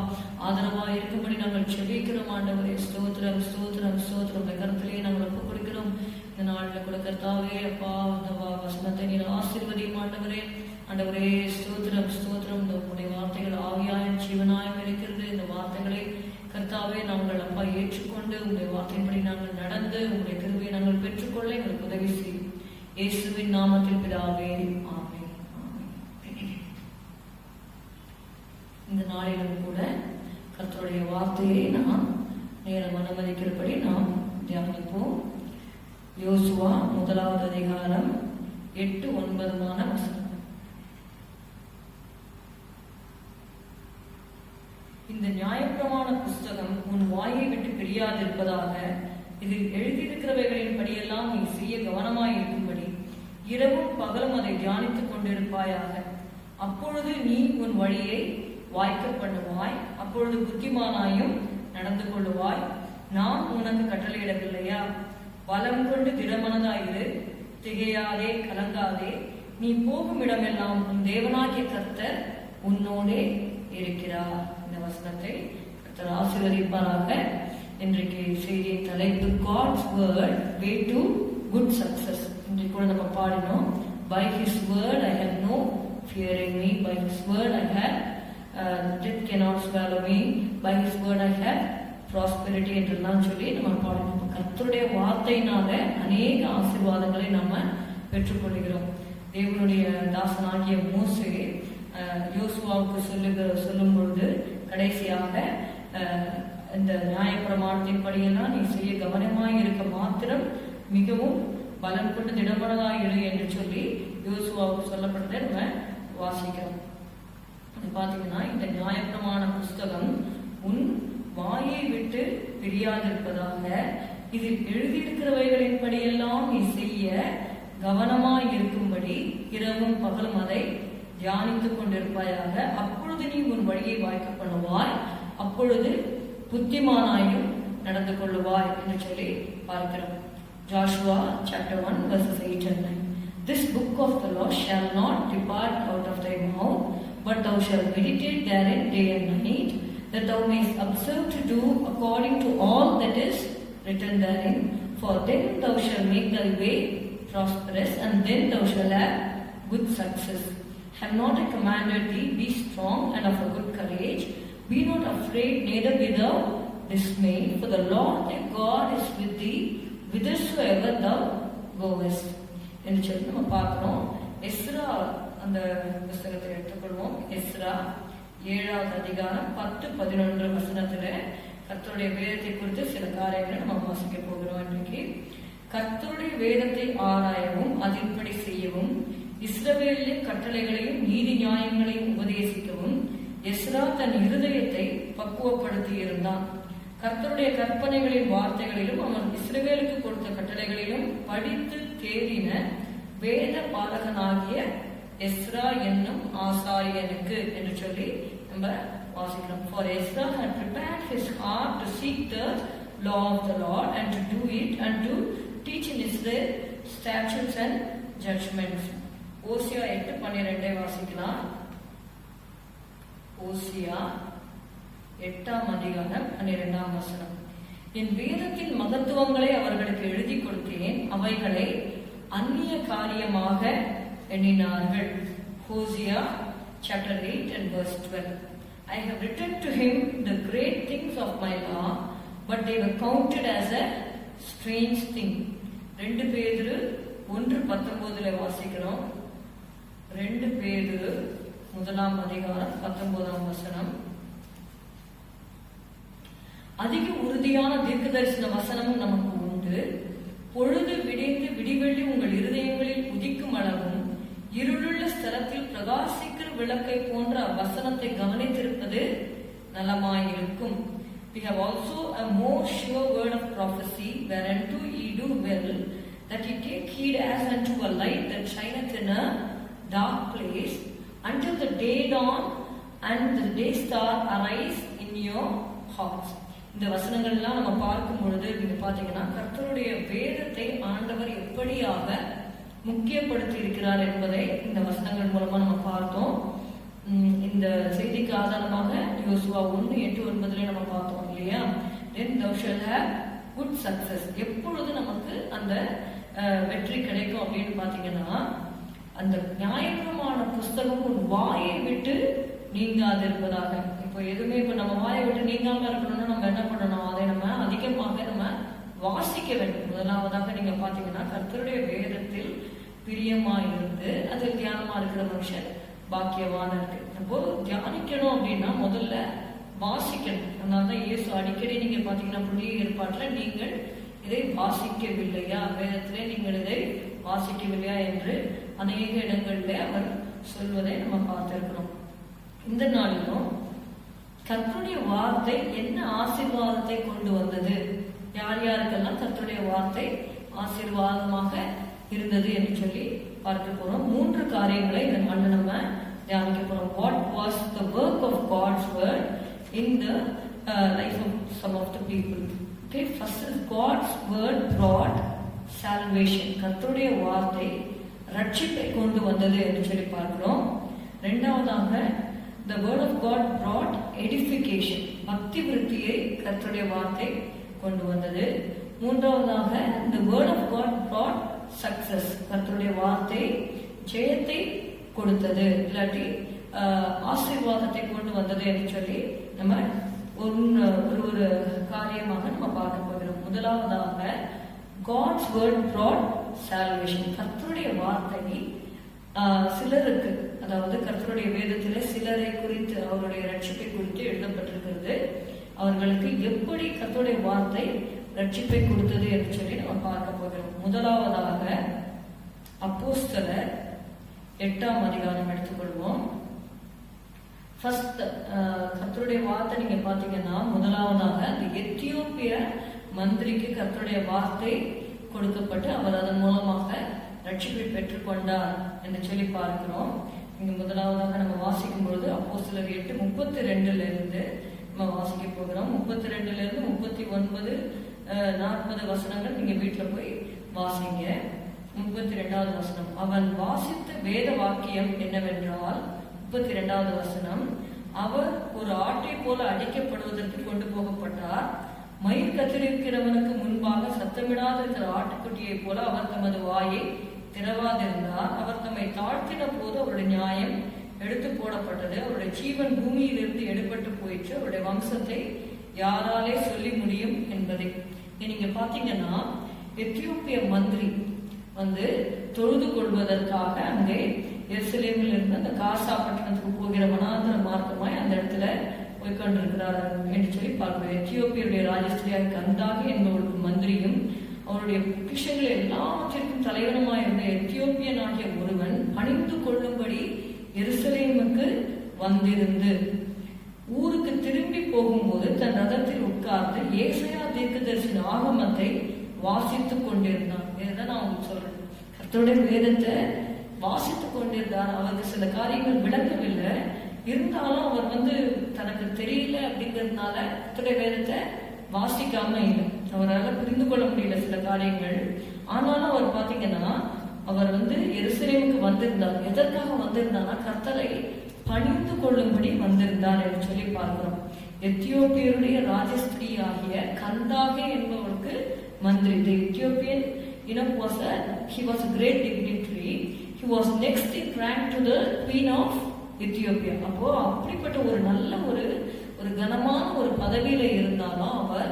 ஆதரவா இருக்கும்படி நாங்கள் ஜெபிக்கிறோம் ஆண்டவரே. ஸ்தோத்திரம் ஸ்தோத்திரம் ஸ்தோத்திரம். கரத்திலே நாங்கள் ஒப்புக் கொடுக்கிறோம் இந்த நாளில் கூட கர்த்தாவே. அப்பா அந்த வசனத்தை நீர் ஆசீர்வதியும் ஆண்டவரே. ஆண்டவரே ஸ்தோத்திரம் ஸ்தோத்திரம். இந்த உங்களுடைய வார்த்தைகள் ஆவியாயும் ஜீவனாயும் இருக்கிறது. இந்த வார்த்தைகளை கர்த்தாவே நாங்கள் அப்பா ஏற்றுக்கொண்டு உங்களுடைய வார்த்தையின்படி நாங்கள் நடந்து உங்களுடைய கிருபையை நாங்கள் பெற்றுக்கொள்ள எங்களுக்கு உதவி செய்யும். இயேசுவின் நாமத்தில் பிதாவே, ஆமென். இந்த நாளிலும் கூட கர்த்தருடைய வார்த்தையை நாம் நேரம் அனுமதிக்கிறபடி நாம் தியானிப்போம். யோசுவா 1வது அதிகாரம் 8-9 வசனம். இந்த நியாயப்பிரமாண புஸ்தகம் உன் வாயை விட்டு பிரியாதிருப்பதாக. இதில் எழுதியிருக்கிறவைகளின் படியெல்லாம் நீ செய்ய கவனமாயிருக்கும்படி இரவும் பகலும் அதை தியானித்துக் கொண்டிருப்பாயாக. அப்பொழுது நீ உன் வழியை வாய்க்க பண்ணுவாய், அப்பொழுது புத்திமானாயும் நடந்து கொள்ளுவாய். நான் உனக்கு கட்டளையிடவில்லையா? பலம் கொண்டு திடமனதாயிரு, திகையாதே, கலங்காதே. நீ போகும் இடமெல்லாம் உன் தேவனாகிய கர்த்தர் உன்னோடே இருக்கிறார். இந்த வசனத்தை கர்த்தர் ஆசீர்வதிப்பாராக. இன்றைக்கு செய்தியின் தலைப்பு God's word way to good success. இன்றைக்கு கூட நம்ம பாடினோம், by his word I have no fear in me, by his word I have death cannot swallow me, by his word I have prosperity என்றெல்லாம் சொல்லி நம்ம பாடினோம். கர்த்தருடைய வார்த்தையினால அநேக ஆசீர்வாதங்களை நம்ம பெற்றுக்கொள்கிறோம். தேவனுடைய தாசனாகிய மோசே யோசுவாவுக்கு சொல்லும் பொழுது கடைசியாக இந்த நியாயப்பிரமாணத்தின் படியெல்லாம் நீ செய்ய கவனமாய் இருக்க மாத்திரம் மிகவும் பலம் கொண்டு திடமனதாய் இரு என்று சொல்லி யோசுவாவுக்கு சொல்லப்பட்டதை நம்ம வாசிக்கிறோம். பாத்தீங்கன்னா இந்த நியாயப்பிரமாண புஸ்தகம் உன் வாயை விட்டு பிரியாதிருப்பதாக. இதில் எழுதியிருக்கிறவைகளின் படியெல்லாம் நீ செய்ய கவனமாய் இருக்கும்படி இரவும் பகலும் அதை தியானித்துக் கொண்டிருப்பாயாக. அப்பொழுது நீ உன் வழியை வாய்க்க பண்ணுவாய், அப்பொழுது புத்திமானாயும் நடந்து கொள்ளுவாய் என்று சொல்லி பார்க்கிறோம். Joshua chapter 1 verses 8 and 9. This book of the law shall not depart out of thy mouth, but thou shalt meditate therein day and night, that thou mayest observe to do according to all that is written therein. For then thou shalt make thy way prosperous, and then thou shalt have good success. Have not I commanded thee? Be strong and of a good courage. Be not afraid, neither be thou dismayed, for the Lord thy God is with thee whithersoever thou goest. என்று சொல்லி நம்ம பார்க்கிறோம். Ezra அந்த புஸ்தகத்தை எடுத்துக்கொள்வோம். Ezra 7வது அதிகாரம் 10-11 வசனத்துல கர்த்தருடைய வேதத்தை குறித்து சில காரியங்களை நம்ம வாசிக்க போகிறோம். இன்றைக்கு கர்த்தருடைய வேதத்தை ஆராயவும் அதன்படி செய்யவும் இஸ்ரவேலின் கட்டளைகளையும் நீதி நியாயங்களையும் உபதேசிக்கவும் எஸ்ரா தன் இருதயத்தை பக்குவப்படுத்தி இருந்தான். கர்த்தருடைய கற்பனைகளின் வார்த்தைகளிலும் அவன் இஸ்ரவேலுக்கு கொடுத்த கட்டளைகளிலும் படித்து தேறின வேத பாலகனாகிய எஸ்ரா என்னும் ஆசாரியனுக்கு என்று சொல்லி நம்ம வாசிக்கிறோம். For Ezra had prepared his heart to seek the law of the Lord and to do it and to teach in Israel statutes and judgments. ஓசியா 8:12 வாசிக்கலாம். ஓசியா 8ஆம் அதிகாரம் 12ஆம் வசனம். என் வேதத்தின் மகத்துவங்களை அவர்களுக்கு எழுதி கொடுத்தேன், அவைகளை அந்நிய காரியமாக எண்ணினார்கள். Hosea chapter 8 and verse 12. I have written to him the great things of my law, but they were counted as a strange thing. 2 பேதுரு 1:19 வாசிக்கிறோம். 2 பேதுரு 1ஆம் அதிகாரம் 19ஆம் வசனம். அதிக உறுதியான தீர்க்கதரிசன வசனமும் நமக்கு உண்டு. பொழுது விடிந்து விடிவெள்ளி உங்கள் இருதயங்களில் உதிக்கும் அளவும் இருளுள்ள ஸ்தலத்தில் பிரகாசிக்கிற விளக்கை போன்ற வசனத்தை கவனித்திருப்பது நலமாயிருக்கும். We have also a more sure word of prophecy, whereunto ye do well, that ye take heed as unto a light that shineth in a dark place, until the day dawn and the day star arise in your hearts. இந்த வசனங்கள் எல்லாம் நம்ம பார்க்கும் பொழுது நீங்க பாத்தீங்கன்னா கர்த்தருடைய வேதத்தை ஆண்டவர் எப்படியாக முக்கியப்படுத்தி இருக்கிறார் என்பதை இந்த வசனங்கள் மூலமா நம்ம பார்த்தோம். இந்த செய்திக்கு ஆதாரமாக யோசுவா 1:8-9 நம்ம பார்த்தோம் இல்லையா? Then thou shalt have good success. எப்பொழுது நமக்கு அந்த வெற்றி கிடைக்கும் அப்படின்னு பாத்தீங்கன்னா, அந்த நியாயப்பிரமாண புஸ்தகம் உன் வாயை விட்டு நீங்காதிருப்பதாக. அப்போ எதுவுமே இப்போ நம்ம வாயை விட்டு நீங்காம இருக்கணும்னா நம்ம என்ன பண்ணணும், அதை நம்ம அதிகமாக நம்ம வாசிக்க வேண்டும். முதலாவதாக நீங்க பாத்தீங்கன்னா கர்த்தருடைய வேதத்தில் பிரியமா இருந்து அதில் தியானமா இருக்கிற மனுஷன் பாக்கியவான இருக்கு. அப்போ தியானிக்கணும் அப்படின்னா முதல்ல வாசிக்கணும். அதனாலதான் இயேசு அடிக்கடி நீங்க பாத்தீங்கன்னா புதிய ஏற்பாட்டுல நீங்கள் இதை வாசிக்கவில்லையா, வேதத்திலே நீங்கள் இதை வாசிக்கவில்லையா என்று அநேக இடங்கள்ல அவர் சொல்வதை நம்ம பார்த்திருக்கிறோம். இந்த நாளிலும் கர்த்தருடைய வார்த்தை என்ன ஆசீர்வாதத்தை கொண்டு வந்தது, யார் யாருக்கெல்லாம் கர்த்தருடைய வார்த்தை ஆசீர்வாதமாக இருந்தது என்று சொல்லி பார்க்க போறோம். 3 காரியங்களை இதன் மண்ணு நம்ம தியானிக்க போறோம். What was the work of God's word in the life of some of the people? Okay, first is God's word brought salvation. கர்த்தருடைய வார்த்தை ரட்சிப்பை கொண்டு வந்தது என்று சொல்லி பார்க்கிறோம். இரண்டாவதாக the word of God brought edification. பக்தி விருத்தியை கர்த்தருடைய வார்த்தை கொண்டு வந்தது. மூன்றாவதாக the word of God brought success. கர்த்தருடைய வார்த்தை ஜெயத்தை கொடுத்தது, இல்லாட்டி ஆசீர்வாதத்தை கொண்டு வந்தது என்று சொல்லி நம்ம ஒரு காரியமாக நம்ம பார்க்க போகிறோம். முதலாவதாக God's word brought salvation. கர்த்தருடைய வார்த்தை சிலருக்கு, அதாவது கர்த்தருடைய வேதத்திலே சிலரை குறித்து, அவருடைய ரட்சிப்பை குறித்து எழுதப்பட்டிருக்கிறது. அவர்களுக்கு எப்படி கர்த்தருடைய வார்த்தை ரட்சிப்பை கொடுத்தது என்று சொல்லி நம்ம பார்க்க போகிறோம். முதலாவதாக அப்போஸ்தலர் 8ஆம் அதிகாரம் எடுத்துக்கொள்வோம். ஃபர்ஸ்ட் கர்த்தருடைய வார்த்தை நீங்க பாத்தீங்கன்னா முதலாவதாக அந்த எத்தியோப்பிய மந்திரிக்கு கர்த்தருடைய வார்த்தை கொடுக்கப்பட்டு அவர் அதன் மூலமாக ரட்சிப்பை பெற்றுக்கொண்டார் என்று சொல்லி பார்க்கிறோம். இங்க முதலாவதாக நம்ம வாசிக்கும் பொழுது அப்போஸ்தலர் 8:32 இருந்து நம்ம வாசிக்க போகிறோம். 32 இருந்து 39 40 வசனங்கள் நீங்க வீட்டுல போய் வாசிங்க. 32வது வசனம், அவன் வாசித்த வேத வாக்கியம் என்னவென்றால், 32வது வசனம், அவர் ஒரு ஆட்டை போல அடிக்கப்படுவதற்கு கொண்டு போகப்பட்டார். மயிர் கத்திரிக்கிறவனுக்கு முன்பாக சத்தமிடாதிருக்கிற ஆட்டுக்குட்டியை போல அவர் தமது வாயை திறவாதிருந்தார். அவர் தம்மை தாழ்த்தின போது அவருடைய நியாயம் எடுத்து போடப்பட்டது. அவருடைய ஜீவன் பூமியிலிருந்து எடுபட்டு போயிற்று. அவருடைய வம்சத்தை யாராலே சொல்லி முடியும் என்பதை நீங்க பாத்தீங்கன்னா, எத்தியோப்பிய மந்திரி தொழுது கொள்வதற்காக அங்கே எருசலேமில் இருந்து அந்த காசா பட்டணத்துக்கு போகிற வனாந்தர மார்க்கமாய் அந்த இடத்துல போய்கொண்டிருக்கிறார் என்று சொல்லி பார்க்கிறோம். எத்தியோப்பியருடைய ராஜஸ்திரியாக கந்தாகி என்பவருக்கு மந்திரியும் அவருடைய பொக்கிஷங்கள் எல்லாவற்றிற்கும் தலைவனுமாயிருந்த எத்தியோப்பியனாகிய ஒருவன் பணிந்து கொள்ளும்படி எருசலேமுக்கு வந்திருந்து ஊருக்கு திரும்பி போகும்போது தன் ரதத்தில் உட்கார்ந்து ஏசாயா தீர்க்கதரிசியின் ஆகமத்தை வாசித்துக் கொண்டிருந்தான். இதுதான் நான் உங்களுக்கு சொல்றேன். கர்த்தருடைய வேதத்தை வாசித்துக் கொண்டிருந்தார். அவருக்கு சில காரியங்கள் விளங்கவில்லை, இருந்தாலும் அவர் தனக்கு தெரியல அப்படிங்கிறதுனால கர்த்தருடைய வேதத்தை வாசிக்காம இல்லை. அவரால் புரிந்து கொள்ள முடியல சில காரியங்கள். ஆனாலும் அவர் பாத்தீங்கன்னா அவர் எருசலேமுக்கு வந்திருந்தார். எதற்காக வந்திருந்தார்னா கர்த்தரை பணிந்து கொள்ளும்படி வந்திருந்தார் என்று சொல்லி பார்க்கிறோம். எத்தியோப்பியருடைய ராஜஸ்திரி ஆகிய கந்தாகே என்பவருக்கு மந்திரி. The Ethiopian he was a great dignitary. He was next in rank to the Queen of Ethiopia. அப்போ அப்படிப்பட்ட ஒரு நல்ல ஒரு கனமான ஒரு பதவியில இருந்தாலும் அவர்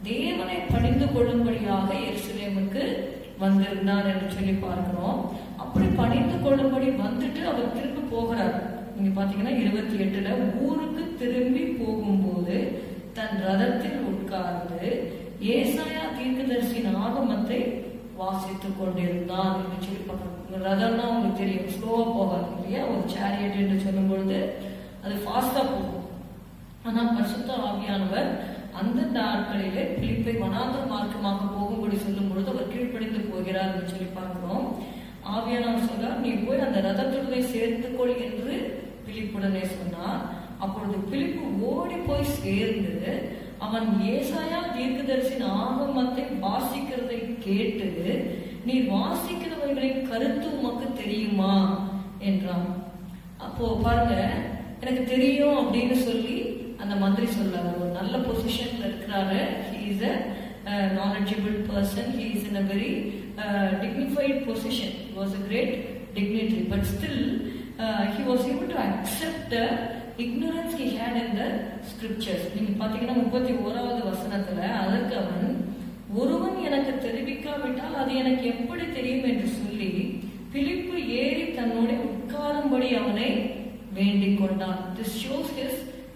தேவனை பணிந்து கொள்ளும்படியாக எருசலேமுக்கு வந்திருந்தார் என்று சொல்லி பார்க்கிறோம். அப்படி பணிந்து கொள்ளும்படி வந்துட்டு அவர் திரும்பி போகிறார். நீங்க பாத்தீங்கன்னா 28ல ஊருக்கு திரும்பி போகும்போது தன் ரதத்தில் உட்கார்ந்து ஏசாயா தீர்க்கதரிசியின் ஆகமத்தை வாசித்துக் கொண்டிருந்தான் என்று சொல்லி பார்க்கிறோம். ரதம்னா உங்களுக்கு தெரியும், ஸ்லோவா போகாது இல்லையா. ஒரு சேரியட் என்று சொல்லும் பொழுது அது ஃபாஸ்டா போகும். ஆனா பரிசுத்த ஆவியானவர் அந்த நாட்களிலே பிலிப்பை வனாந்தர மார்க்கமாக போகும்படி சொல்லும் பொழுது அவர் கீழ்ப்படிந்து போகிறார் என்று சொல்லி பார்க்கிறோம். ஆவியானவர் சொன்னார், நீ போய் அந்த ரதத்துடனே சேர்த்துக்கொள் என்று பிலிப்புடனே சொன்னார். அப்பொழுது பிலிப்பு ஓடி போய் சேர்ந்து அவன் ஏசாயா தீர்க்கதரிசியின் ஆகமத்தை வாசிக்கிறதை கேட்டு, நீ வாசிக்கிறவர்களின் கருத்து உமக்கு தெரியுமா என்றான். அப்போ பாருங்க, எனக்கு தெரியும் அப்படின்னு சொல்லி அந்த மந்திரி சொல்றாரு. ஒரு நல்ல பொசிஷன்ல இருக்கிறாரு. he is a knowledgeable person. He is in a very dignified position. He was a great dignitary, but still he was able to accept the ignorance he had in the scriptures. நீங்க பாத்தீங்கன்னா 31வது வசனத்துல அதற்கு அவன், ஒருவன் எனக்கு தெரிவிக்காவிட்டால் அது எனக்கு எப்படி தெரியும் என்று சொல்லி பிலிப்பு ஏறி தன்னோட உட்காரும்படி அவனை வேண்டிக் கொண்டான். This shows his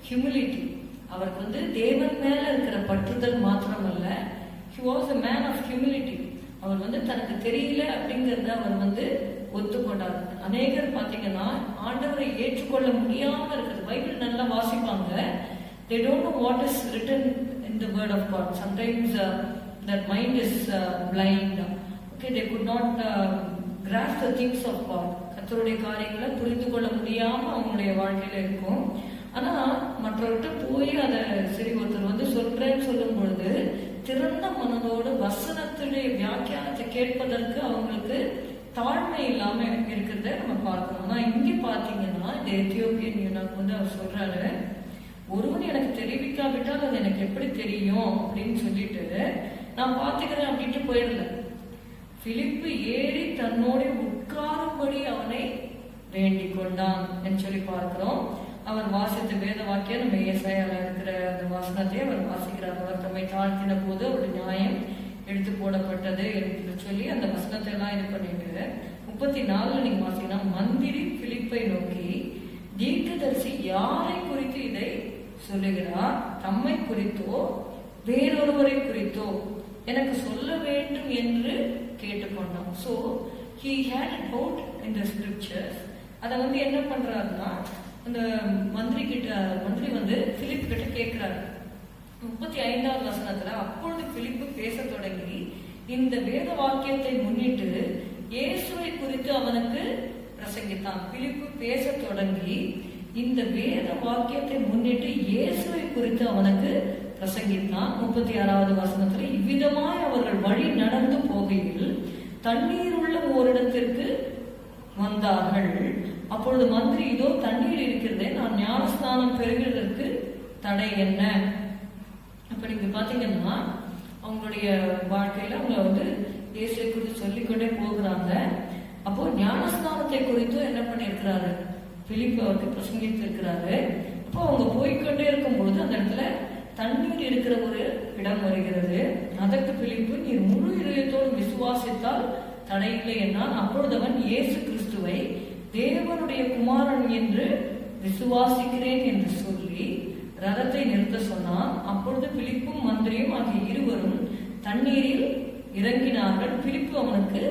humility. அவருக்கு தேவன் மேல இருக்கிற பற்றுதல் மாத்திரமல்ல, he was a man of humility. அவர் தனக்கு தெரியல அப்படிங்கறத அவர் ஒத்துக்கொண்டார். அநேகர் பாத்தீங்கன்னா ஆண்டவரை ஏற்றுக்கொள்ள முடியாம இருக்கிறது. பைபிள் நல்லா வாசிப்பாங்க, they don't know what is written in the word of God. Sometimes their mind is blind. Okay, they could not grasp the things of God. கர்த்தருடைய காரியங்களை புரிந்து கொள்ள முடியாம அவங்களுடைய வாழ்க்கையில இருக்கும். ஆனா மற்றவர்கிட்ட போய் அதை சரி ஒருத்தர் சொல்றேன்னு சொல்லும் பொழுது திறந்த மனதோடு வசனத்துடைய வியாக்கியானத்தை கேட்பதற்கு அவங்களுக்கு தாழ்மை இல்லாம இருக்கிறத நம்ம பார்க்கணும். ஆனா இங்க பாத்தீங்கன்னா இந்த எத்தியோப்பியன் யூனாக்கு அவர் சொல்றாரு, ஒருவன் எனக்கு தெரிவிக்காவிட்டால் அது எனக்கு எப்படி தெரியும் அப்படின்னு சொல்லிட்டு நான் பாத்துக்கிறேன் அப்படின்ட்டு போயிடல. பிலிப்பு ஏறி தன்னோட உட்காரும்படி அவனை வேண்டிக் கொண்டான் என்று சொல்லி பார்க்கிறோம். அவர் வாசித்த வேத வாக்கியம் நம்ம ஏசாயால இருக்கிற அந்த வசனத்தை அவர் வாசிக்கிறார். அவர் தம்மை தாழ்த்தின போது அவருடைய நியாயம் எடுத்து போடப்பட்டது என்று சொல்லி அந்த வசனத்தை எல்லாம் இது பண்ணிட்டு 34 நீங்க வாசிங்கன்னா, மந்திரி பிலிப்பை நோக்கி, தீர்க்கதரிசி யாரை குறித்து இதை சொல்லுகிறார்? தம்மை குறித்தோ வேறொருவரை குறித்தோ எனக்கு சொல்ல வேண்டும் என்று கேட்டுக்கொண்டான். So he had a doubt in the scriptures. அதை என்ன பண்றாருன்னா, அந்த மந்திரி பிலிப் கிட்ட கேட்கிறாரு. 35வது வசனத்துல, அப்பொழுது பிலிப்பு பேச தொடங்கி இந்த வேத வாக்கியத்தை முன்னிட்டு இயேசுவை குறித்து அவனுக்கு பிரசங்கித்தான். பிலிப்பு பேச தொடங்கி இந்த வேத வாக்கியத்தை முன்னிட்டு இயேசுவை குறித்து அவனுக்கு பிரசங்கித்தான். 36வது வசனத்துல, இவ்விதமாய் அவர்கள் வழி நடந்து போகையில் தண்ணீர் உள்ள ஓரிடத்திற்கு வந்தார்கள். அப்பொழுது மந்திரி, இதோ தண்ணீர் இருக்கிறதே, நான் ஞானஸ்நானம் பெறுகிறதற்கு தடை என்ன? அப்ப நீங்க பாத்தீங்கன்னா அவங்களுடைய வாழ்க்கையில அவங்க இயேசுவை குறித்து சொல்லிக்கொண்டே போகிறாங்க. அப்போ ஞானஸ்நானத்தை குறித்தும் என்ன பண்ணிருக்கிறாரு? பிலிப்பு அவருக்கு பிரசங்கித்து இருக்கிறாரு. அப்போ அவங்க போய்கொண்டே இருக்கும் பொழுது அந்த இடத்துல தண்ணீர் இருக்கிற ஒரு இடம் வருகிறது. அதற்கு பிலிப்பு, நீர் முழு இதயத்தோடு விசுவாசித்தால் தடையில்லை என்றான். அப்பொழுது அவன், இயேசு கிறிஸ்துவை தேவனுடைய குமாரன் என்று விசுவாசிக்கிறேன் என்று சொல்லி ரதத்தை நிறுத்த சொன்னான். அப்பொழுது பிலிப்பும் மந்திரியும் ஆகிய இருவரும் தண்ணீரில் இறங்கினார்கள். பிலிப்பு அவனுக்கு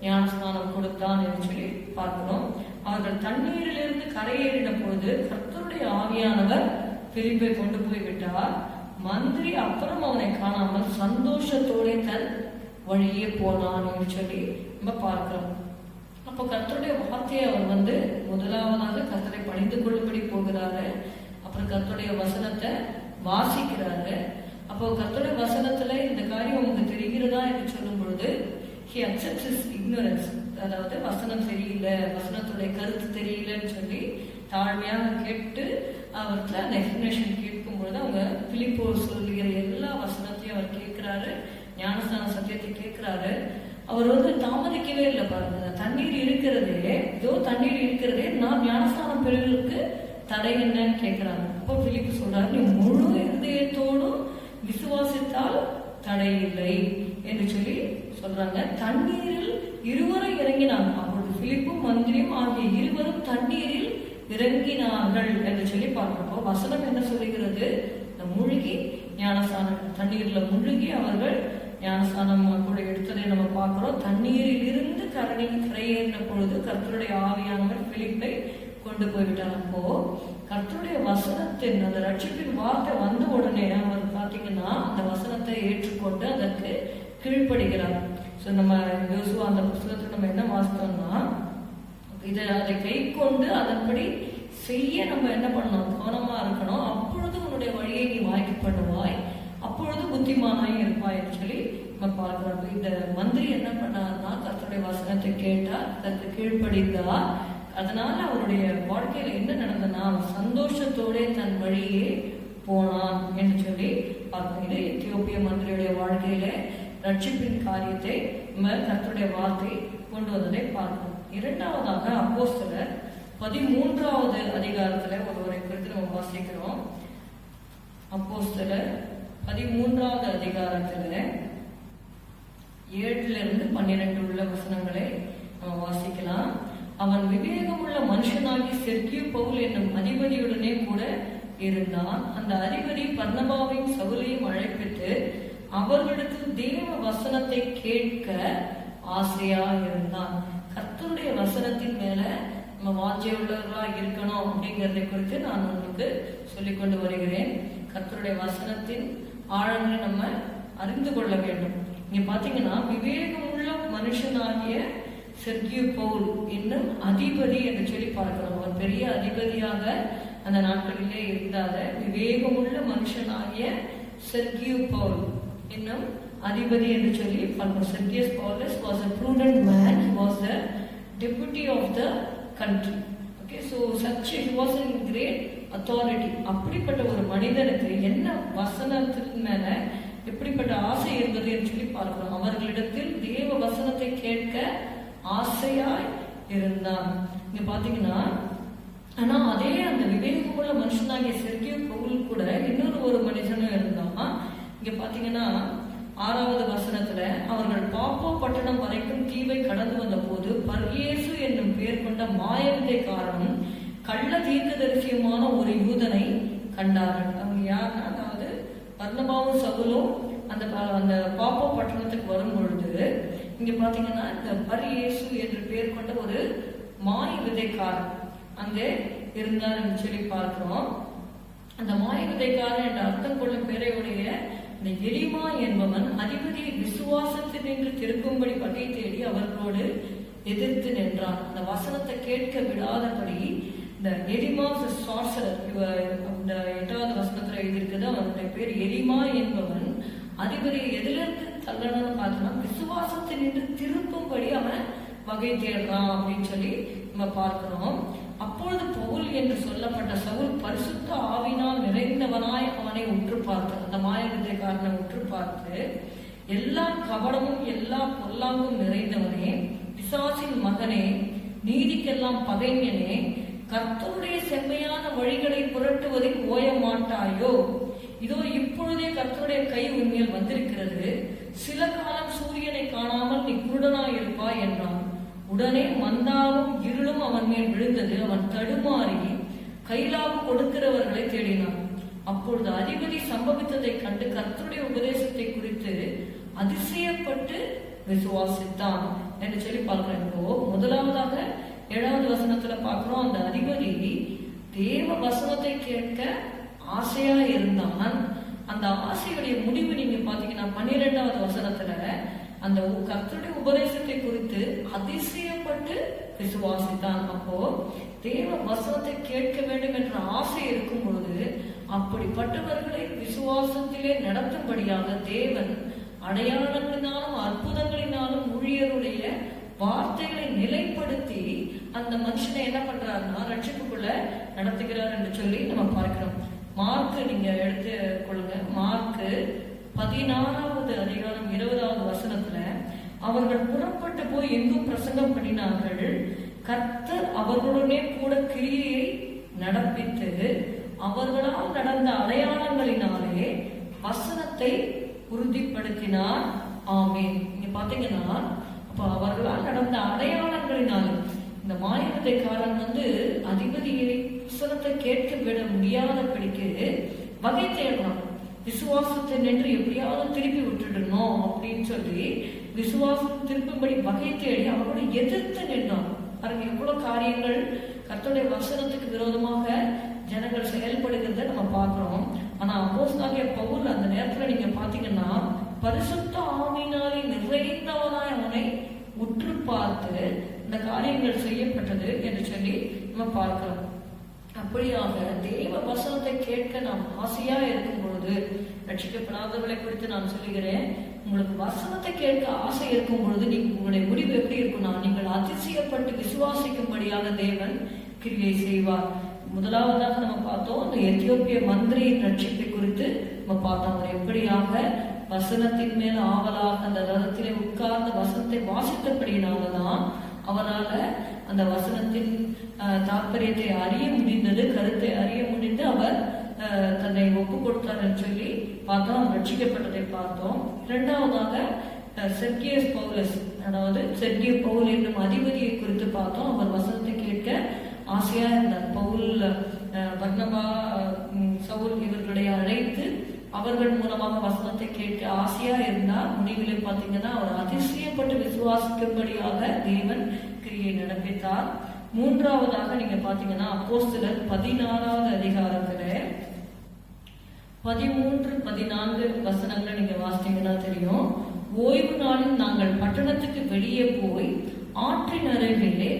ஞானஸ்நானம் கொடுத்தான் என்று சொல்லி பார்க்கிறோம். அவர்கள் தண்ணீரிலிருந்து கரையேறின பொழுது கர்த்தருடைய ஆவியானவர் பிலிப்பை கொண்டு போய் விட்டார். மந்திரி அப்புறம் அவனை காணாமல் சந்தோஷத்தோட தன் வழியே போனான் என்று சொல்லி நம்ம பார்க்கிறோம். அப்போ கர்த்தருடைய வார்த்தையை அவர் முதலாவதாக கர்த்தரை பணிந்து கொள்ளும்படி போகிறாரு. அப்புறம் கர்த்தருடைய வசனத்தை வாசிக்கிறாரு. அப்போ கர்த்தருடைய வசனத்துல இந்த காரியம் உங்களுக்கு தெரிகிறதா என்று சொல்லும் பொழுது he accepts his ignorance. அதாவது வசனம் தெரியல, வசனத்துடைய கருத்து தெரியலன்னு சொல்லி தாழ்மையாக கேட்டு அவருக்கு அந்த எக்ஸ்பிளனேஷன் கேட்கும் பொழுது அவங்க பிலிப்போ சொல்லுகிற எல்லா வசனத்தையும் அவர் கேட்கிறாரு. ஞானஸ்நான சத்தியத்தை கேட்கிறாரு. அவர் தாமதிக்கவே இல்லை. பாருங்க, தண்ணீர் இருக்கிறதே, இதோ தண்ணீர் இருக்கிறதே, நான் ஞானஸ்நானம் பெறுவதற்கு தடை என்னன்னு கேட்கிறாங்க. அப்போ பிலிப்பு சொல்றாரு, நீ முழு இதயத்தோடும் விசுவாசித்தால் தடை இல்லை என்று சொல்லி சொல்றாங்க. தண்ணீரில் இருவரும் இறங்கினாங்க. அப்பொழுது பிலிப்பும் மந்திரியும் ஆகிய இருவரும் தண்ணீரில் இறங்கினார்கள் என்று சொல்லி பார்க்கிறோம். வசனம் என்ன சொல்லுகிறது? மூழ்கி ஞானஸ்நானம், தண்ணீர்ல மூழ்கி அவர்கள் ஞானஸ்நானம் கூட எடுத்ததை நம்ம பார்க்கிறோம். தண்ணீரில் இருந்து கரையேறின பொழுது கர்த்தருடைய ஆவியானவர் பிலிப்பை கொண்டு போய்விட்டார். அப்போ கர்த்தருடைய வசனத்தின் அந்த ரட்சிப்பின் வார்த்தை வந்த உடனே அவர் பாத்தீங்கன்னா அந்த வசனத்தை ஏற்றுக்கொண்டு அதற்கு கீழ்ப்படுகிறார். ஸோ நம்ம யோசுவா அந்த புத்தகத்தை நம்ம என்ன வாசித்தோம்னா, அதை கை கொண்டு அதன்படி செய்ய நம்ம என்ன பண்ணணும்? கவனமா இருக்கணும். அப்பொழுது உன்னுடைய வழியை நீ வாய்க்கு பண்ணுவாய், அப்பொழுது புத்திமானாய் இருப்பாய் என்று சொல்லி நம்ம பார்க்கிறோம். இந்த மந்திரி என்ன பண்ணார்னா, கர்த்தருடைய வசனத்தை கேட்டார், அதற்கு கீழ்ப்படிந்தார். அதனால அவருடைய வாழ்க்கையில என்ன நடந்ததுன்னா, சந்தோஷத்தோட தன் வழியே போனான் என்று சொல்லி பார்க்கிறோம். இது எத்தியோப்பிய மந்திரியுடைய வாழ்க்கையில ரட்சிப்பின் காரியத்தை கர்த்தருடைய வார்த்தை கொண்டு வந்ததை பார்க்கிறோம். இரண்டாவதாக அப்போஸ்தலர் 13வது அதிகாரத்துல ஒருவரை குறித்து நம்ம வாசிக்கிறோம். அப்போஸ்தலர் 13வது அதிகாரத்துல 7-12 உள்ள வசனங்களை நம்ம வாசிக்கலாம். அவன் விவேகமுள்ள மனுஷனாகி செர்கியு பவுல் என்னும் அதிபதியுடனே கூட இருந்தான். அந்த அதிபதி பர்னபாவையும் சவுலையும் அழைப்பித்து அவர்களிடத்தில் தேவ வசனத்தை கேட்க ஆசையா இருந்தான். கர்த்தருடைய வசனத்தின் மேல நம்ம வாஞ்சை உள்ளவர்களா இருக்கணும் அப்படிங்கறதை குறித்து நான் உங்களுக்கு சொல்லிக் கொண்டு வருகிறேன். கர்த்தருடைய வசனத்தின் ஆழங்களை நம்ம அறிந்து கொள்ள வேண்டும். இங்க பாத்தீங்கன்னா விவேகமுள்ள மனுஷனாகிய செர்கியு பவுல் என்னும் அதிபதி என்று சொல்லி பார்க்கிறோம். அவர் பெரிய அதிபதியாக அந்த நாட்களிலே இருந்தாத விவேகமுள்ள மனுஷனாகிய செர்கியு பவுல் என்னும் அதிபதி என்று சொல்லி பார்க்கிறோம். செர்கியஸ் பவுலஸ் was a prudent man. He was the deputy of the country. Okay, so he was in great authority. அப்படிப்பட்ட ஒரு மனிதனுக்கு என்ன வசனத்தின் மேல எப்படிப்பட்ட ஆசை இருந்தது என்று சொல்லி பார்க்கிறோம். அவர்களிடத்தில் தேவ வசனத்தை கேட்க ஆசையாய் இருந்தான். இங்க பாத்தீங்கன்னா, ஆனா அதே அந்த விவேகமுள்ள மனுஷனாகிய செர்கியு பவுல் கூட இன்னொரு ஒரு மனுஷனும் இருந்தான். இங்க பாத்தீங்கன்னா 6வது வசனத்துல, அவர்கள் பாப்போ பட்டணம் வரைக்கும் தீவை கடந்து வந்த போது பர்யேசு என்னும் பெயர் கொண்ட மாயவிதைக்காரனும் கள்ள தீர்க்கதரிசியுமான ஒரு யூதனை கண்டார்கள். அவங்க யாருன்னா, அதாவது பர்னபாவும் சவுலும் அந்த பாப்போ பட்டணத்துக்கு வரும் பொழுது இங்க பாத்தீங்கன்னா இந்த பர்யேசு என்று பெயர் கொண்ட ஒரு மாய விதைக்காரன் அங்கே இருந்தார் என்று சொல்லி பார்க்கிறோம். அந்த மாய விதைக்காரன் என்ற அர்த்தம் கொள்ளும் பேரையுடைய இந்த எலிமா என்பவன் அதிபதியை விசுவாசத்தில் நின்று திருக்கும்படி வகை தேடி அவர்களோடு எதிர்த்து நின்றான். அந்த வசனத்தை கேட்க விடாதபடி இந்த எலிமா சார்சரர், இந்த 8வது வசனத்துல எழுதியிருக்குது. அவனுடைய பேர் எலிமா என்பவன் அதிபதியை எதிலிருந்து தள்ளணும்னு பார்த்தோம்னா விசுவாசத்தில் நின்று திருப்பும்படி அவன் வகை தேடுறான் அப்படின்னு சொல்லி நம்ம பார்க்கிறோம். அப்பொழுது பவுல் என்று சொல்லப்பட்ட சவுல் பரிசுத்த ஆவினால் நிறைந்தவனாய் அவனை உற்று பார்த்து, அந்த மாயவித்தைக்காரனை உற்று பார்த்து, எல்லா கபடமும் எல்லா பொல்லாங்கும் நிறைந்தவனே, பிசாசின் மகனே, நீதிக்கெல்லாம் பகைஞனே, கர்த்தருடைய செம்மையான வழிகளை புரட்டுவதில் ஓய மாட்டாயோ? இதோ இப்பொழுதே கர்த்தருடைய கை உன்மேல் வந்திருக்கிறது. சில காலம் சூரியனை காணாமல் நீ குருடனாய் இருப்பாய் என்றான். உடனே மந்தாவும் இருளும் அவன் மேல் விழுந்தது. அவன் தடுமாறி கைலாவு கொடுக்கிறவர்களை தேடினான். அப்பொழுது அதிபதி சம்பவித்ததை கண்டு கர்த்தருடைய உபதேசத்தை குறித்து அதிசயப்பட்டு விசுவாசித்தான் என்று சொல்லி பார்க்கிறோம். முதலாவதாக 7வது வசனத்துல பார்க்கிறோம், அந்த அதிபதி தேவ வசனத்தை கேட்க ஆசையா இருந்தான். அந்த ஆசையுடைய முடிவு நீங்க பாத்தீங்கன்னா 12வது வசனத்துல அந்த கர்த்தருடைய உபதேசத்தை குறித்து அதிசயப்பட்டு விசுவாசித்தான். அப்போ தேவ வசனத்தை கேட்க வேண்டும் என்ற ஆசை இருக்கும் பொழுது அப்படிப்பட்டவர்களை விசுவாசத்திலே நடத்தும்படியாக தேவன் அடையாளங்களினாலும் அற்புதங்களினாலும் ஊழியருடைய வார்த்தைகளை நிலைப்படுத்தி அந்த மனுஷனை என்ன பண்றாருன்னா ரட்சிப்புக்குள்ள நடத்துகிறார் என்று சொல்லி நம்ம பார்க்கிறோம். மார்க்கு நீங்க எடுத்து கொள்ளுங்க. மார்க்கு 16வது அதிகாரம் 20வது வசனத்துல, அவர்கள் புறப்பட்டு போய் எங்கும் பிரசங்கம் பண்ணினார்கள். கர்த்தர் அவர்களுடனே கூட கிரியையை நடப்பித்து அவர்களால் நடந்த அடையாளங்களினாலே வசனத்தை உறுதிப்படுத்தினார். ஆமீன். இங்க பாத்தீங்கன்னா, அப்ப அவர்களால் நடந்த அடையாளங்களினாலே இந்த மாயவிதைக்காரன் அதிபதியை வசனத்தை கேட்க விட முடியாதபடிக்கு வகை தேடலாம். விசுவாசத்தை நின்று எப்படியாவது திருப்பி விட்டுடணும் அப்படின்னு சொல்லி விசுவாசம் திருப்பும்படி வகை தேடி அவரோட எதிர்த்து நின்றான். பாருங்க எவ்வளவு காரியங்கள் கர்த்தருடைய வசனத்துக்கு விரோதமாக ஜனங்கள் செயல்படுகிறத நம்ம பார்க்கிறோம். ஆனா அப்போஸ்தலனாகிய பவுல் அந்த நேரத்துல நீங்க பாத்தீங்கன்னா பரிசுத்த ஆவியினாலே நிறைந்தவனாய் அவனை உற்று பார்த்து இந்த காரியங்கள் செய்யப்பட்டது என்று சொல்லி நம்ம பார்க்கிறோம். அப்படியாக தேவ வசனத்தை கேட்க நாம் ஆசையா இருக்கும் பொழுது, ரட்சிக்கப்படாதவர்களை குறித்து நான் சொல்லுகிறேன், உங்களுக்கு வசனத்தை கேட்க ஆசை இருக்கும் பொழுது உங்களுடைய முடிவு எப்படி இருக்கும்னா, நீங்கள் அதிசயப்பட்டு விசுவாசிக்கும்படியாக தேவன் கிரியை செய்வார். முதலாவதாக நம்ம பார்த்தோம், அந்த எத்தியோப்பிய மந்திரியின் ரட்சிப்பை குறித்து நம்ம பார்த்தோம். அவர் எப்படியாக வசனத்தின் மேல் ஆவலாக அந்த ரதத்திலே உட்கார்ந்த வசனத்தை வாசித்தபடியினால்தான் அவரால் அந்த வசனத்தின் தாற்பயத்தை அறிய முடிந்தது, கருத்தை அறிய முடிந்து அவர் தன்னை ஒப்பு கொடுத்தார் சொல்லி பார்த்தோம். ரட்சிக்கப்பட்டதை பார்த்தோம். இரண்டாவதாக செர்கியஸ் பவுலஸ், அதாவது செர்கிய பவுல் என்னும் அதிபதியை குறித்து பார்த்தோம். அவர் வசனத்தை கேட்க ஆசையா இருந்தார். பவுல், பர்னபா, சவுல் இவர்களை அழைத்து அவர்கள் மூலமாக வசனத்தை கேட்க ஆசையா இருந்தார். முடிவிலே பார்த்தீங்கன்னா அவர் அதிசயப்பட்டு விசுவாசிக்கும்படியாக தேவன் கிரியை நடப்பித்தார். மூன்றாவதாக நீங்க பாத்தீங்கன்னா அப்போஸ்தலர் 16வது அதிகாரத்துல 13-14 வசனங்களை நீங்க வாசித்தீங்கன்னா தெரியும். ஓய்வு நாளில் நாங்கள் பட்டணத்துக்கு வெளியே போய் ஆற்றின் அருகிலே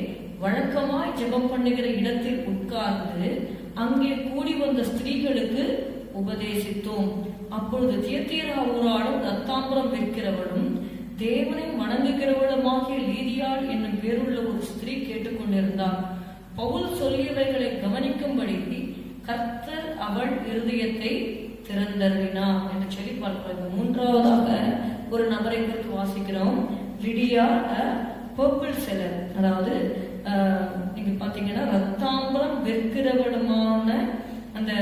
வழக்கமாய் ஜெபம் பண்ணுகிற இடத்தில் உட்கார்ந்து அங்கே கூடி வந்த ஸ்திரீகளுக்கு உபதேசித்தோம். அப்பொழுது தியத்தீரா ஊராளும் ரத்தாம்பரம் விற்கிறவளும் தேவனை வணங்குகிறவளுமாகிய லீதியாள் என்னும் பேருள்ள ஒரு ஸ்திரீ கேட்டுக்கொண்டிருந்தார். பவுல் சொல்லியவைகளை கவனிக்கும்படி கர்த்தர் அவள் இருதயத்தை திறந்தருளினார் என்று சொல்லி பார்க்கிறோம். மூன்றாவதாக ஒரு நபரை குறித்து வாசிக்கிறோம். லிடியா பர்பிள் செலர், அதாவது நீங்க பாத்தீங்கன்னா ரத்தாம்பரம் விற்கிறவளுமான அந்த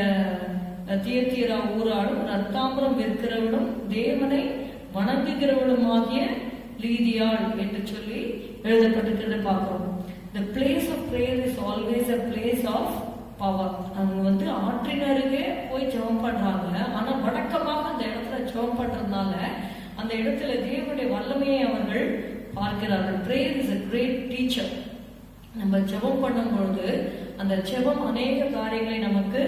தியத்தீரா ஊராளும் ரத்தாம்பரம் விற்கிறவளும் தேவனை வணங்குகிறவளுமாகிய லீதியாள் என்று சொல்லி எழுதப்பட்டிருக்கிறத பார்க்கிறோம். The place of prayer is always a place of power. அவங்க ஆற்றின் அருகே போய் ஜெபம் பண்றாங்க. ஆனா வழக்கமாக அந்த இடத்துல ஜெபம் பண்றதுனால அந்த இடத்துல தேவனுடைய வல்லமையை அவர்கள் பார்க்கிறார்கள். Prayer is a great teacher. நம்ம ஜெபம் பண்ணும் பொழுது அந்த ஜெபம் அநேக காரியங்களை நமக்கு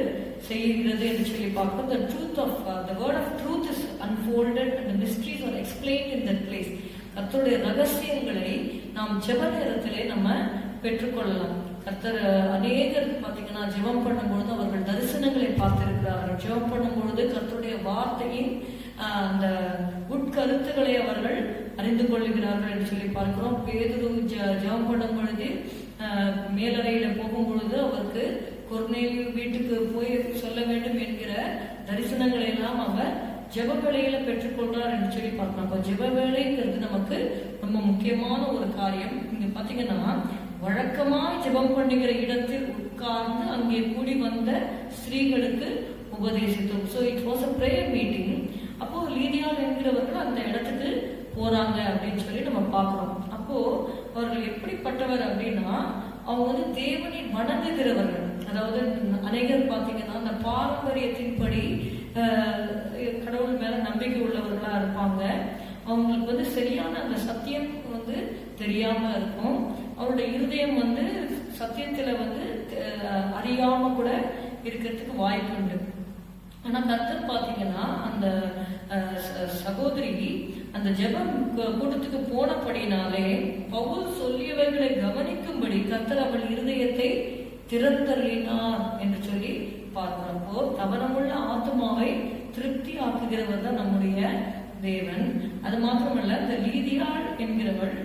செய்கிறது என்று சொல்லி பார்க்கிறோம். The truth of the word of truth is unfolded and the mysteries are explained in that place. கர்த்தருடைய ரகசியங்களை நாம் ஜெப நேரத்திலே நம்ம பெற்றுக்கொள்ளலாம். கர்த்தர் அநேகருக்கு பார்த்தீங்கன்னா ஜெபம் பண்ணும்பொழுது அவர்கள் தரிசனங்களை பார்த்திருக்கிறார்கள். ஜெபம் பண்ணும்பொழுது கர்த்தருடைய வார்த்தையின் அந்த உட்கருத்துக்களை அவர்கள் அறிந்து கொள்ளுகிறார்கள் என்று சொல்லி பார்க்கிறோம். பேதுரு ஜெபம் பண்ணும் பொழுது மேலறையில போகும் பொழுது அவருக்கு கொர்நேலியு வீட்டுக்கு போய் சொல்ல வேண்டும் என்கிற தரிசனங்களை எல்லாம் அவர் ஜெப வேளையில பெற்றுக்கொண்டார் என்று சொல்லி பார்க்கலாம். அப்ப ஜெப வேளைங்கிறது நமக்கு ரொம்ப முக்கியமான ஒரு காரியம். இங்க பாத்தீங்கன்னா வழக்கமாய் ஜெபம் பண்ணுகிற இடத்தில் உட்கார்ந்து அங்கே கூடி வந்த ஸ்திரீகளுக்கு உபதேசித்தோம். So it was a prayer meeting. அப்போ லீதியாள் என்கிறவர்கள் அந்த இடத்துக்கு போறாங்க அப்படின்னு சொல்லி நம்ம பார்க்கிறோம். அப்போ அவர்கள் எப்படிப்பட்டவர் அப்படின்னா அவங்க தேவனை வணங்குகிறவர்கள். அதாவது அநேகர் பார்த்தீங்கன்னா அந்த பாரம்பரியத்தின்படி கடவுள் மேல நம்பிக்கை உள்ளவர்களா இருப்பாங்க. அவங்களுக்கு சரியான அந்த சத்தியம் தெரியாம இருக்கும். அவருடைய இருதயம் சத்தியத்துல அறியாம கூட இருக்கிறதுக்கு வாய்ப்பு உண்டு. ஆனா கர்த்தர் பாத்தீங்கன்னா அந்த சகோதரி அந்த ஜெபம் கூட்டத்துக்கு போனபடினாலே பவுல் சொல்லியவர்களை கவனிக்கும்படி கர்த்தர் அவள் இருதயத்தை திறந்தருளினார் என்று சொல்லி பார்க்கிறப்போ கவனமுள்ள ஆத்மாவை திருப்தி ஆக்குகிறவர் தான் நம்முடைய தேவன். அது மாத்திரமல்ல, இந்த லீதியாள் என்கிறவள்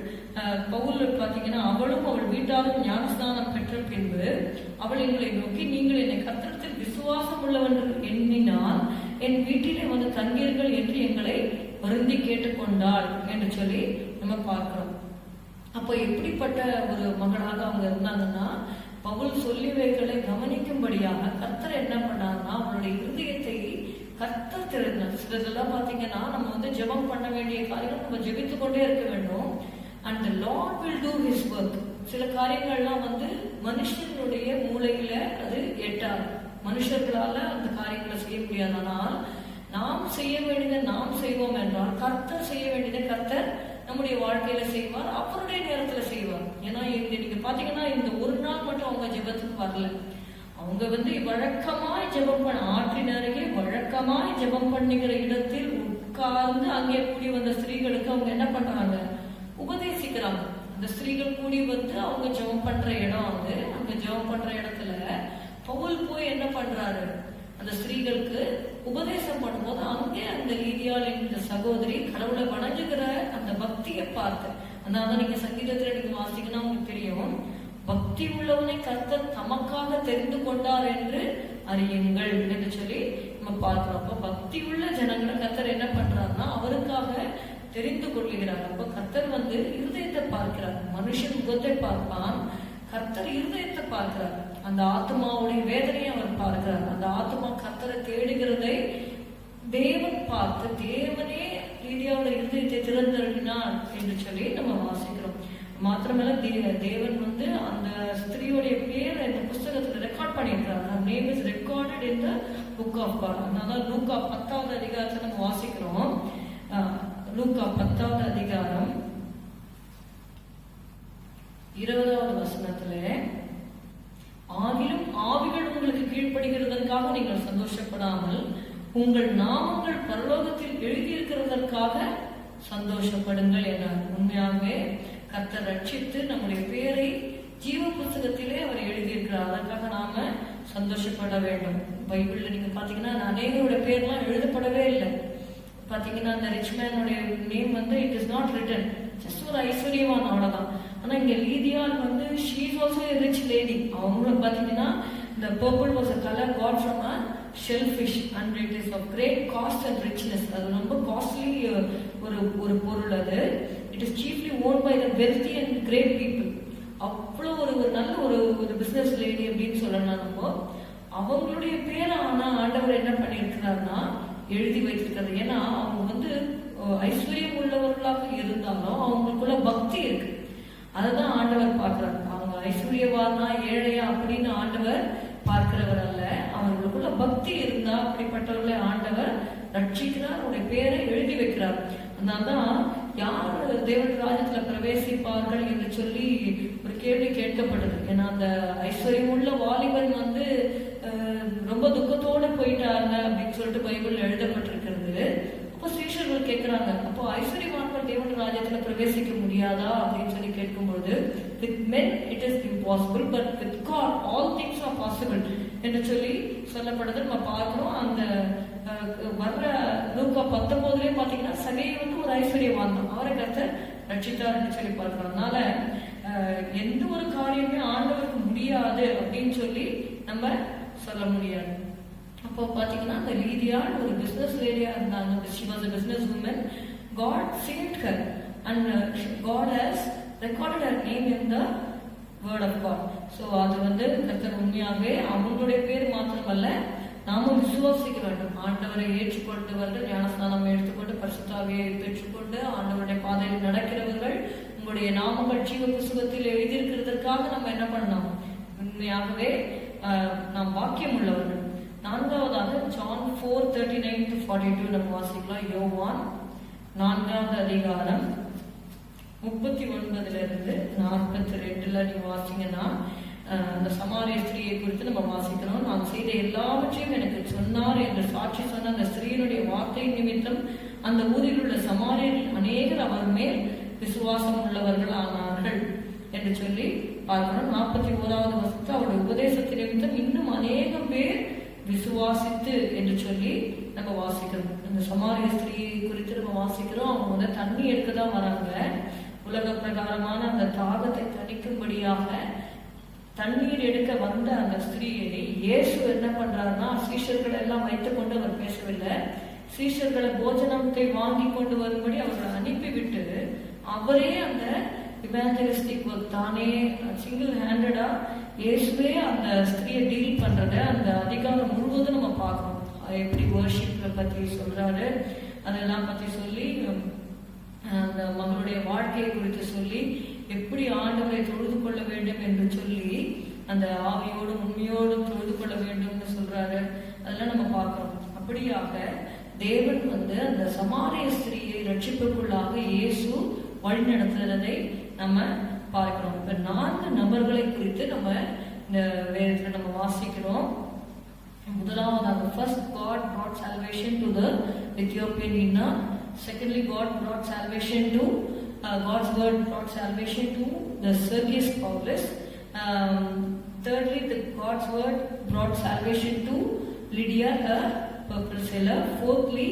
பவுல் பாத்தீங்கன்னா அவளும் அவள் வீட்டாரும் ஞானஸ்தானம் பெற்ற பின்பு அவள் எங்களை நோக்கி, நீங்கள் என்னை கர்த்தரிடத்தில் விசுவாசம் உள்ளவர்கள் எண்ணினால் என் வீட்டிலே தங்கீர்கள் என்று எங்களை வருந்தி கேட்டுக்கொண்டாள் என்று சொல்லி நம்ம பார்க்கிறோம். அப்போ எப்படிப்பட்ட ஒரு மகளாக அவங்க இருந்தாங்கன்னா பவுல் சொல்லியவைகளை கவனிக்கும்படியாக கர்த்தர் என்ன பண்ணாருன்னா அவளுடைய இருதயத்தை கர்த்தர் திறந்தார். சிலதெல்லாம் பாத்தீங்கன்னா நம்ம ஜெபம் பண்ண வேண்டிய காரியங்கள் நம்ம ஜெபித்து கொண்டே இருக்க வேண்டும். and the Lord will do his work. சில காரியங்கள்லாம் மனுஷனுடைய மூளையில அது எட்டாது. மனுஷர்களால அந்த காரியங்களை செய்ய முடியாது. ஆனால் நாம் செய்ய வேண்டியதை நாம் செய்வோம் என்றால் கர்த்தர் செய்ய வேண்டியதை கர்த்தர் நம்முடைய வாழ்க்கையில செய்வார், அவருடைய நேரத்துல செய்வார். ஏன்னா நீங்க பாத்தீங்கன்னா இந்த ஒரு நாள் மட்டும் அவங்க ஜெபத்துக்கு வரல. அவங்க வழக்கமாய் ஜெபம் பண்ண ஆற்றின் அருகே வழக்கமாய் ஜெபம் பண்ணுகிற இடத்தில் உட்கார்ந்து அங்கே கூடி வந்த ஸ்திரீகளுக்கு அவங்க என்ன பண்றாங்க, உபதேசிக்கிறாங்க. அந்த ஸ்திரீகள் கூடி அவங்க ஜெபம் பண்ற இடம் அங்க ஜெபம் பண்ற இடத்துல பவுல் போய் என்ன பண்றாரு, அந்த ஸ்திரீகளுக்கு உபதேசம் பண்ணும்போது அங்கே அந்த லீதியாள் என்ற சகோதரி கடவுளை வணங்குகிற அந்த பக்தியை பார்த்து, அதாவது நீங்க சங்கீதத்துல நீங்க வாசிங்கன்னா உங்களுக்கு தெரியும், பக்தி உள்ளவனை கர்த்தர் தமக்காக தெரிந்து கொண்டார் என்று அறியுங்கள் என்று சொல்லி நம்ம பார்க்கிறோம். அப்ப பக்தி உள்ள ஜனங்களை கர்த்தர் என்ன பண்றாருன்னா அவருக்காக தெரிந்து கொள்கிறார். அப்ப கர்த்தர் இருதயத்தை பார்க்கிறார். மனுஷன் முகத்தை பார்ப்பான், கர்த்தர் இருதயத்தை பார்க்கிறார். அந்த ஆத்மாவுடைய வேதனையை அவர் பார்க்கிறார். அந்த ஆத்மா கர்த்தரை தேடுகிறதை தேவன் பார்த்து தேவனே லீதியாவோட இருதயத்தை திறந்தருளினார் என்று சொல்லி நம்ம வாசிக்கிறோம். மாத்திரமல்ல தேவன் அந்த ஸ்திரீயோடைய பேரை இந்த புஸ்தகத்துல ரெக்கார்ட் பண்ணியிருக்கிறார். her name is recorded in the book of God. அதனால லூக்கா 10வது அதிகாரத்தை நம்ம வாசிக்கிறோம். லூக்கா 10வது அதிகாரம் 20வது வசனத்துல, ஆகிலும் ஆவிகள் உங்களுக்கு கீழ்ப்படுகிறதற்காக நீங்கள் சந்தோஷப்படாமல் உங்கள் நாமங்கள் பரலோகத்தில் எழுதியிருக்கிறதற்காக சந்தோஷப்படுங்கள் என்றார். உண்மையாகவே கர்த்தர் ரட்சித்து நம்முடைய பேரை ஜீவ புஸ்தகத்திலே அவர் எழுதியிருக்கிறார். அதற்காக நாம சந்தோஷப்பட வேண்டும். பைபிள்ல நீங்க பாத்தீங்கன்னா அநேகருடைய பேர்லாம் எழுதப்படவே இல்லை. பாத்தீங்கன்னா அந்த ரிச்மேனுடைய name it is not written, just ஒரு ஐஸ்வர்யவான் அவ்வளவுதான். ஆனா இங்க லீதியால் she is also a rich lady. அவங்களும் பாத்தீங்கன்னா the purple was a color got from a shellfish and it is of great cost and richness. அது ரொம்ப காஸ்ட்லி ஒரு பொருள். அது it is chiefly owned by the wealthy and great people. அவ்வளோ ஒரு நல்ல ஒரு பிசினஸ் லேடி அப்படின்னு சொல்லலாம். நம்ம அவங்களுடைய பேரை ஆனா ஆண்டவர் என்ன பண்ணியிருக்கிறாருன்னா எழுதி வைத்திருக்கிறது. ஏன்னா அவங்க ஐஸ்வர்யம் உள்ளவர்களாக இருந்தாலும் அவங்களுக்குள்ள பக்தி இருக்கு. அதுதான் ஆண்டவர் பார்க்கிறார். அவங்க ஐஸ்வர்யவானா ஏழையா அப்படின்னு ஆண்டவர் பார்க்கிறவர் அல்ல. அவர்களுக்குள்ள பக்தி இருந்தா அப்படிப்பட்டவர்களை ஆண்டவர் ரட்சிக்கிறார், அவருடைய பேரை எழுதி வைக்கிறார். அதனால்தான் யார் தேவன் ராஜ்யத்துல பிரவேசிப்பார்கள் என்று சொல்லி ஒரு கேள்வி கேட்கப்பட்டது. ஏன்னா அந்த ஐஸ்வர்யம் உள்ள வாலிபன் ரொம்ப துக்கத்தோட போயிட்டாங்க அப்படின்னு சொல்லிட்டு பைபிள் எழுதப்பட்டிருக்கிறது. அப்போ சீஷர்கள் கேட்கிறாங்க, அப்போ ஐஸ்வர்யவான்கள் தேவன் ராஜ்யத்துல பிரவேசிக்க முடியாதா அப்படின்னு சொல்லி கேட்கும்போது, with men it is impossible but with God all things are possible என்று சொல்லி சொல்லப்படுது. நம்ம பார்க்கிறோம். அந்த வர்ற லூக்கா 19லயே பாத்தீங்கன்னா சகை ஒரு ஐஸ்வர்யவான் தான், அவரை கர்த்தர் ரட்சித்தார்னு சொல்லி பார்க்கிறோம். அதனால எந்த ஒரு காரியமே ஆண்டவருக்கு முடியாது அப்படின்னு சொல்லி நம்ம சொல்ல முடியாது. அப்போ பாத்தீங்கன்னா அந்த லீதியால் ஒரு பிசினஸ் லேடியா இருந்தாங்க. she was a business woman. God saved her and God has recorded her name in the word of God. So அது கர்த்தர் உண்மையாகவே அவங்களுடைய பேர் மாத்திரமல்ல, நாமும் விசுவாசிக்க வேண்டும். ஆண்டவரை ஏற்றுக்கொண்டவர்கள், ஞானஸ்நானம் எடுத்துக்கொண்டு பரிசுத்தாவியை பெற்றுக்கொண்டு ஆண்டவருடைய பாதையில் நடக்கிறவர்கள், உங்களுடைய நாமங்கள் ஜீவ புஸ்தகத்தில் எழுதியிருக்கிறதற்காக நம்ம என்ன பண்ணணும்? உண்மையாகவே நாம் வாக்கியம் உள்ளவர்கள். 4வதாக John 4:39-42 நம்ம வாசிக்கலாம். யோவான் 4வது அதிகாரம் 39-42 நீங்க வாசிங்கன்னா அந்த சமாரிய ஸ்திரீயை குறித்து நம்ம வாசிக்கிறோம். நான் செய்த எல்லாவற்றையும் எனக்கு சொன்னார் என்று சாட்சி சொன்ன அந்த ஸ்திரீயினுடைய வார்த்தை நிமித்தம் அந்த ஊரில் உள்ள சமாரியர்கள் அநேகர் அவர் மேல் விசுவாசம் உள்ளவர்கள் ஆனார்கள் என்று சொல்லி பார்க்கிறோம். 41வது வசனத்தை அவருடைய உபதேசத்தின் நிமித்தம் இன்னும் அநேகம் பேர் விசுவாசித்து என்று சொல்லி நம்ம வாசிக்கிறோம். அந்த சமாரிய ஸ்திரீயை குறித்து நம்ம வாசிக்கிறோம். அவங்க தண்ணி எடுக்கதான் வராங்க. உலக பிரகாரமான அந்த தாகத்தை தணிக்கும்படியாக தண்ணீர் எடுக்க வந்த அந்த ஸ்திரீயை இயேசு என்ன பண்றாருன்னா, சீஷர்களை எல்லாம் வைத்துக் கொண்டு அவர் பேசவில்லை. சீஷர்களை போஜனத்தை வாங்கி கொண்டு வரும்படி அவர்களை அனுப்பிவிட்டு அவரே அந்த இவாஞ்சலிஸ்டிக் ஒர்க் தானே சிங்கிள் ஹேண்டடா இயேசுவே அந்த ஸ்திரீயை டீல் பண்றத அந்த அதிகாரம் முழுவதும் நம்ம பார்க்கணும். எப்படி வர்ஷிப்பை பத்தி சொல்றாரு, அதெல்லாம் பத்தி சொல்லி அந்த மகளுடைய வாழ்க்கையை குறித்து சொல்லி எப்படி ஆண்டவரை தொழுது கொள்ள வேண்டும் என்று சொல்லி அந்த ஆவியோடும் உண்மையோடும் தொழுது கொள்ள வேண்டும் சொல்றாரு. அதெல்லாம் நம்ம பார்க்கிறோம். அப்படியாக தேவன் அந்த சமாரிய ஸ்திரீயை ரட்சிப்புக்குள்ளாக இயேசு வழி நடத்துறதை நம்ம பார்க்கிறோம். இப்ப 4 நபர்களை குறித்து நம்ம இந்த வேதத்துல நம்ம வாசிக்கிறோம். முதலாவதாக first God brought salvation to the Ethiopian Inna. Secondly, God brought salvation to God's word brought salvation to the Sergius Paulus. Thirdly, God's word brought salvation to Lydia, a purple seller. Fourthly,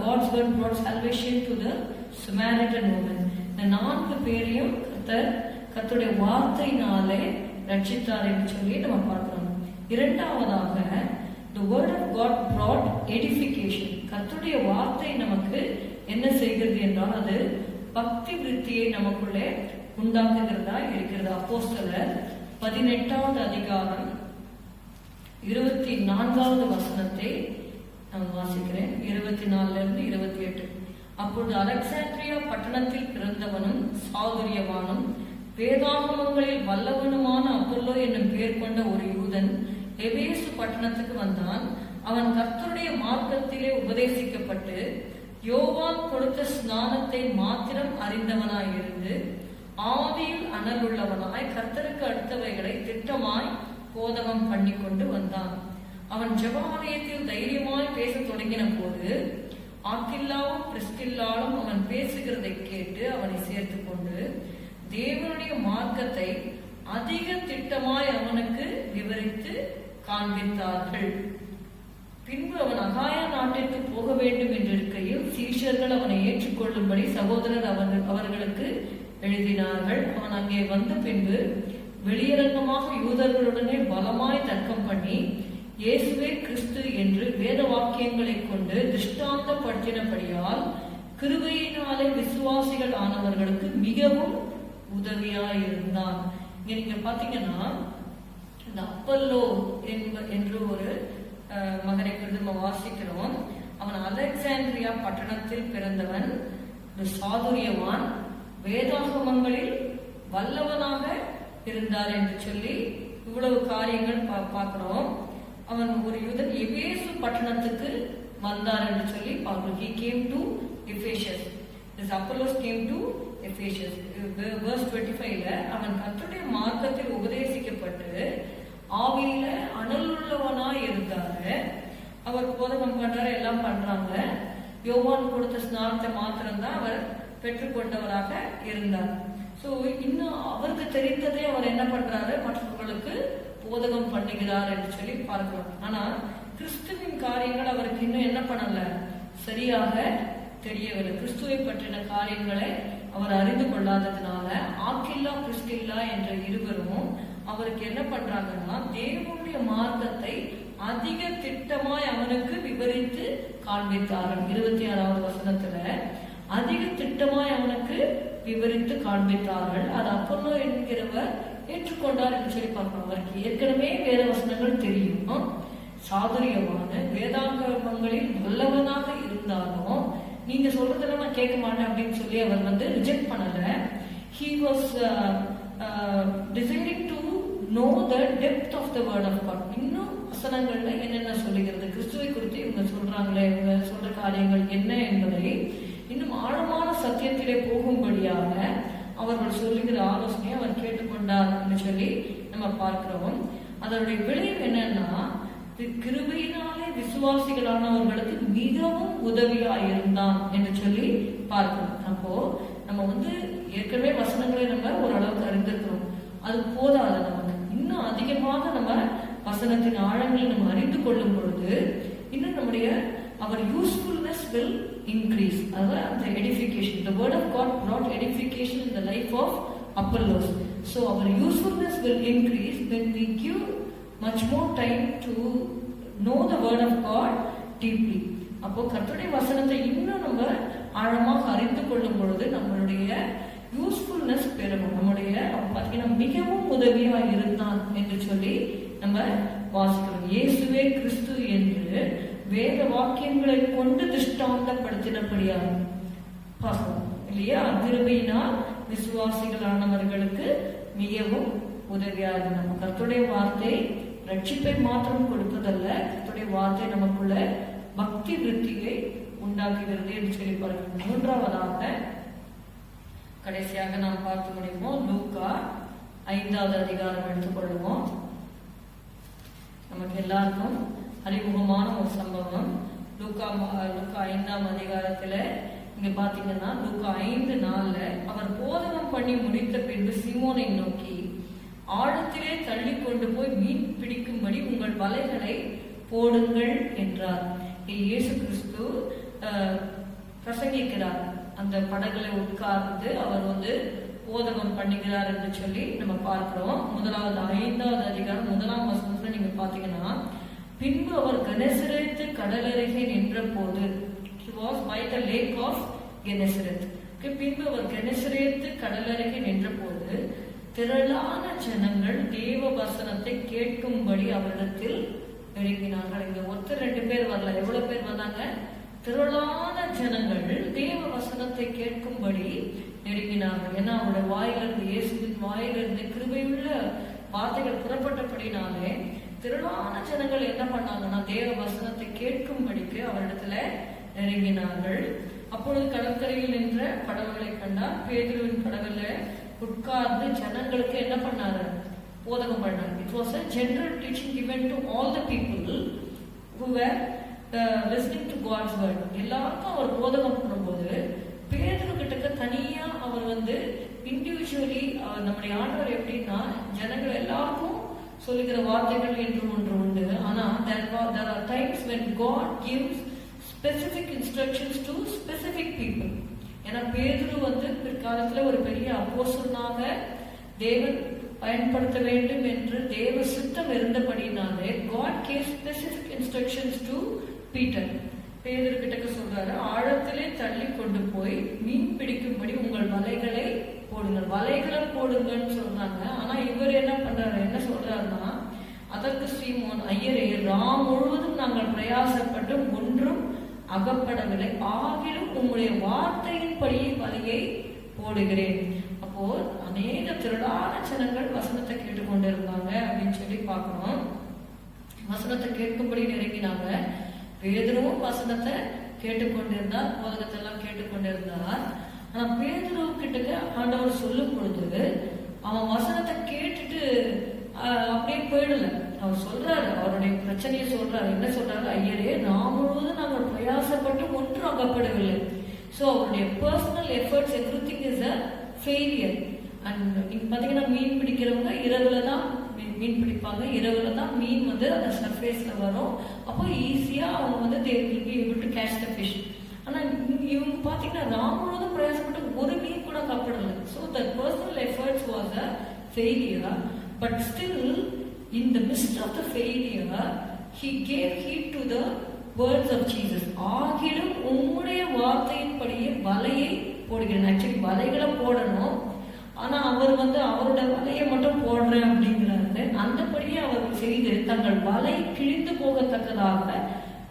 God's word brought salvation to the Samaritan woman. இந்த 4 பேரையும் கர்த்தருடைய வார்த்தையினாலே ரட்சித்தார் என்று சொல்லி நம்ம பார்க்கிறோம். இரண்டாவதாக the word of God brought edification. கர்த்தருடைய வார்த்தை நமக்கு என்ன செய்கிறது என்றால் அது பக்தி விருத்தியை நமக்குள்ளே உண்டாக்குகிறதா இருக்கிறது. அப்போஸ்தலர் 18வது அதிகாரம் 24வது வசனத்தை நான் வாசிக்கிறேன். 24 28. அப்பொழுது அலெக்சாண்ட்ரியா பட்டணத்தில் பிறந்தவனும் சாதுரியவானும் வேதாகமங்களில் வல்லவனுமான அப்பல்லோ என்னும் பெயர் கொண்ட ஒரு யூதன் எபேசு பட்டணத்துக்கு வந்தான். அவன் கர்த்தருடைய மார்க்கத்திலே உபதேசிக்கப்பட்டு யோவான் கொடுத்த ஸ்நானத்தை மாத்திரம் அறிந்தவனாயிருந்து ஆவியில் அனலுள்ளவனாய் கர்த்தருக்கு அடுத்தவைகளை திட்டமாய் போதகம் பண்ணி கொண்டு வந்தான். அவன் ஜெபாலயத்தில் தைரியமாய் பேச தொடங்கின போது ஆக்கில்லாவும் பிரிஸ்கில்லாவும் அவன் பேசுகிறதை கேட்டு அவனை சேர்த்து கொண்டு தேவனுடைய மார்க்கத்தை அதிக திட்டமாய் அவனுக்கு விவரித்து காண்பித்தார்கள். பின்பு அவன் அகாயா நாட்டிற்கு போக வேண்டும் என்றிருக்கையில் சீஷர்கள் அவனை ஏற்றுக்கொள்ளும்படி சகோதரர் அவர்களுக்கு எழுதினார்கள். அவன் அங்கே வந்த பின்பு வெளியரங்கமாக யூதர்களுடனே பலமாய் தர்க்கம் பண்ணி இயேசுவே கிறிஸ்து என்று வேத வாக்கியங்களை கொண்டு திருஷ்டாந்தப்படுத்தினபடியால் கிருபையினாலே விசுவாசிகள் ஆனவர்களுக்கு மிகவும் உதவியாயிருந்தான். இங்க நீங்க பாத்தீங்கன்னா இந்த அப்பல்லோ என்று ஒரு மகனை குறித்து நம்ம வாசிக்கிறோம். அவன் அலெக்சாண்ட்ரியா பட்டணத்தில் பிறந்தவன், ஒரு சாதுரியவான், வேதாகமங்களில் வல்லவனாக இருந்தார் என்று சொல்லி இவ்வளவு காரியங்கள் பார்க்கிறோம். அவன் ஒரு யூதன் எபேசு பட்டணத்துக்கு வந்தார் என்று சொல்லி பார்க்கிறோம். He came to Ephesus. This Apollos came to Ephesus. Verse 25ல அவன் கர்த்தருடைய மார்க்கத்தில் உபதேசிக்கப்பட்டு ஆவியில அனலுள்ளவனாய் இருந்தாரு. அவர் போதகம் பண்றாரு, எல்லாம் பண்றாங்க. யோவான் கொடுத்த ஸ்நானத்தை மாத்திரம்தான் அவர் பெற்றுக்கொண்டவராக இருந்தார். சோ இன்னும் அவருக்கு தெரிந்ததே அவர் என்ன பண்றாரு, மற்றவர்களுக்கு போதகம் பண்ணுகிறார் என்று சொல்லி பார்க்கிறோம். ஆனா கிறிஸ்துவின் காரியங்கள் அவருக்கு இன்னும் என்ன பண்ணல, சரியாக தெரியவில்லை. கிறிஸ்துவை பற்றின காரியங்களை அவர் அறிந்து கொள்ளாததுனால ஆக்கில்லா பிரிஸ்கில்லா என்ற இருவரும் அவருக்கு என்ன பண்றாங்கன்னா தேவனுடைய மார்க்கத்தை அதிக திட்டமாய் அவனுக்கு விவரித்து காண்பித்தார்கள். 26வது வசனத்துல அதிக திட்டமாய் அவனுக்கு விவரித்து காண்பித்தார்கள். அது அப்பல்லோ என்கிறவர் ஏற்றுக்கொண்டார் என்று சொல்லி பார்க்கிறோம். அவருக்கு ஏற்கனவே வேத வசனங்கள் தெரியும், சாதுரியமான வேதாகமங்களில் வல்லவனாக இருந்தாலும் நீங்க சொல்றதெல்லாம் நான் கேட்க மாட்டேன் அப்படின்னு சொல்லி அவர் ரிஜெக்ட் பண்ணல. He was desiring to know the depth of the word of God. இன்னும் வசனங்கள்ல என்னென்ன சொல்லுகிறது, கிறிஸ்துவை குறித்து இவங்க சொல்றாங்களே, இவங்க சொல்ற காரியங்கள் என்ன என்பதை இன்னும் ஆழமான சத்தியத்திலே போகும்படியாக அவர்கள் சொல்லுகிற ஆலோசனையை அவர் கேட்டுக்கொண்டார் என்று சொல்லி நம்ம பார்க்கிறோம். அதனுடைய விளைவு என்னன்னா கிருபையினாலே விசுவாசிகளானவர்களுக்கு மிகவும் உதவியா இருந்தான் என்று சொல்லி பார்க்கிறோம். அப்போ நம்ம ஏற்கனவே வசனங்களை நம்ம ஓரளவுக்கு அறிந்திருக்கிறோம், அது போதாது. நமக்கு இன்னும் அதிகமாக நம்ம வசனத்தின் ஆழங்களை நம்ம அறிந்து கொள்ளும் பொழுது இன்னும் நம்முடைய our usefulness will increase. அதாவது the edification, the word of God brought edification in the life of Apollos. So our usefulness will increase when we give much more time to know the word of God deeply. அப்போ கர்த்தருடைய வசனத்தை இன்னும் நம்ம ஆழமாக அறிந்து கொள்ளும் பொழுது நம்மளுடைய யூஸ்ஃபுல்னஸ் பெருகும். நம்முடைய பார்த்தீங்கன்னா மிகவும் உதவியா இருந்தான் என்று சொல்லி நம்ம வாசிக்கிறோம். இயேசுவே கிறிஸ்து என்று வேத வாக்கியங்களை கொண்டு திருஷ்டாந்தப்படுத்தினபடியாக பார்க்கிறோம் இல்லையா. கிருபையினால் விசுவாசிகளானவர்களுக்கு மிகவும் உதவியா இருக்கு. நம்ம கர்த்தருடைய வார்த்தை ரட்சிப்பை மாத்திரம் கொடுப்பதல்ல, கர்த்தருடைய வார்த்தை நமக்குள்ள பக்தி விருத்தியை உண்டாக்குகிறது என்று சொல்லி பார்க்கிறோம். மூன்றாவதாக கடைசியாக நாம் பார்த்து முடிப்போம். லூக்கா 5வது அதிகாரம் எடுத்துக்கொள்வோம். நமக்கு எல்லாருக்கும் அறிமுகமான ஒரு சம்பவம். லூக்கா 5ஆம் அதிகாரத்துல இங்க பாத்தீங்கன்னா லூக்கா 5:4 அவர் போதகம் பண்ணி முடித்த பின்பு சீமோனை நோக்கி ஆழத்திலே தள்ளி கொண்டு போய் மீன் பிடிக்கும்படி உங்கள் வலைகளை போடுங்கள் என்றார். இயேசு கிறிஸ்து பிரசங்கிக்கிறார். அந்த படகுல உட்கார்ந்து அவர் போதகம் பண்ணுகிறார் என்று சொல்லி நம்ம பார்க்கிறோம். 5வது அதிகாரம் 1ஆம் வசனத்துல நீங்க பாத்தீங்கன்னா, பின்பு அவர் கனசரேத்து கடலருகே நின்ற போது, he was by the lake of Gennesaret. பின்பு அவர் கெனசரேத்து கடலருகே நின்ற போது திரளான ஜனங்கள் தேவ வசனத்தை கேட்கும்படி அவரிடத்தில் நெருங்கினார்கள். இங்க ஒருத்தர் 2 பேர் வரல, எவ்வளவு பேர் வந்தாங்க? திரளான ஜனங்கள் தேவ வசனத்தை கேட்கும்படி நெருங்கினார்கள். ஏன்னா அவருடைய வாயிலிருந்து, இயேசுவின் வாயிலிருந்து கிருபையுள்ள வார்த்தைகள் புறப்பட்டபடினாலே திரளான ஜனங்கள் என்ன பண்ணாங்கன்னா தேவ வசனத்தை கேட்கும்படிக்கு அவரிடத்துல நெருங்கினார்கள். அப்பொழுது கடற்கரையில் நின்ற படகுகளை கண்டார். பேதுருவின் படகுல உட்கார்ந்து ஜனங்களுக்கு என்ன பண்ணாரு? போதகம் பண்ணார். It was a general teaching given to all the people who were listening to God's word. எல்லாருக்கும் அவர் போதகம் பண்ணும்போது பேதுரு கிட்ட தனியா அவர் இண்டிவிஜுவலி நம்முடைய ஆண்டவர் எப்படின்னா ஜனங்கள் எல்லாருக்கும் சொல்லுகிற வார்த்தைகள் என்று ஒன்று உண்டு. ஆனா there are times when God gives specific instructions to specific people. ஏன்னா பேதுரு பிற்காலத்துல ஒரு பெரிய அப்போஸ்தலனாக தேவன் பயன்படுத்த வேண்டும் என்று தேவ சித்தம் இருந்தபடினாலே God gave specific instructions to Peter. பேதுரு கிட்ட சொல்றாரு, ஆழத்திலே தள்ளி கொண்டு போய் மீன் பிடிக்கும்படி உங்கள் வலைகளை போடுங்கள், வலைகளை போடுங்கன்னு சொல்றாங்க. ஆனா இவர் என்ன பண்றாரு, என்ன சொல்றாருன்னா, அதற்கு சீமோன், ஐயரே, ராம் முழுவதும் நாங்கள் பிரயாசப்பட்டு ஒன்றும் அகப்படவில்லை, ஆகிலும் உங்களுடைய வார்த்தையின்படி வலையை போடுகிறேன். அப்போ அநேக திரளான ஜனங்கள் வசனத்தை கேட்டுக்கொண்டிருந்தாங்க அப்படின்னு சொல்லி பார்க்கணும். வசனத்தை கேட்கும்படி நெருங்கினாங்க. பேதுருவும் வசனத்தை கேட்டுக்கொண்டிருந்தார், போதகத்தை எல்லாம் கேட்டுக்கொண்டிருந்தார். ஆனா பேதுரு கிட்ட ஆண்டவர் சொல்லும் பொழுது அவன் வசனத்தை கேட்டுட்டு அப்படியே போயிடல. அவர் சொல்றாரு, அவருடைய பிரச்சனையை சொல்றாரு. என்ன சொல்றாரு? ஐயரே, நாம் முழுவதும் நாங்கள் பிரயாசப்பட்டு ஒன்றும் அகப்படவில்லை. ஸோ அவருடைய personal efforts everything is a failure. And நீங்க பாத்தீங்கன்னா மீன் பிடிக்கிறவங்க இரவுல தான் மீன் பிடிப்பாங்க, இரவுல தான் மீன் அந்த சர்ஃபேஸ்ல வரும். அப்போ ஈஸியா அவங்க they will be able to catch the fish. ஆனா இவங்க பாத்தீங்கன்னா நாம் முழுவதும் பிரயாசப்பட்டு ஒரு மீன் கூட அகப்படல. So the personal efforts was a failure. But still, in the midst of the failure, he gave heed to the words of Jesus. ஆகிலும் உம்முடைய வார்த்தையின்படியே வலையை போடுகிறேன். ஆக்சுவலி வலைகளை போடணும், ஆனா அவர் அவரோட வலையை மட்டும் போடுறேன் அப்படிங்கிறாரு. அந்தபடியே அவர் செய்து தங்கள் வலை கிழிந்து போகத்தக்கதாக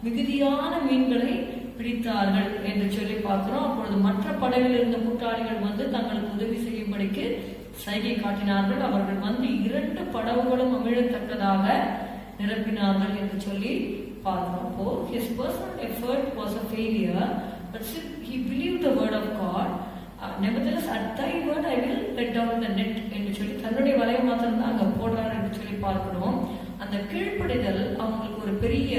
மிகுதியான மீன்களை பிடித்தார்கள் என்று சொல்லி பார்க்கிறோம். அப்பொழுது மற்ற படகில் இருந்த கூட்டாளிகள் தங்களுக்கு உதவி செய்யும்படிக்கு சைகை காட்டினார்கள். அவர்கள் 2 படகுகளும் அமிழத்தக்கதாக நிரப்பினார்கள் என்று சொல்லி பார்க்கிறோம். அப்போ his personal effort was a failure, but still he believed the word of God. Nevertheless, at thy word I will let down the net என்று சொல்லி தன்னுடைய வலையை மாத்திரம் தான் அங்க போடுறாரு என்று சொல்லி பார்க்கிறோம். அந்த கீழ்ப்படிதல் அவங்களுக்கு ஒரு பெரிய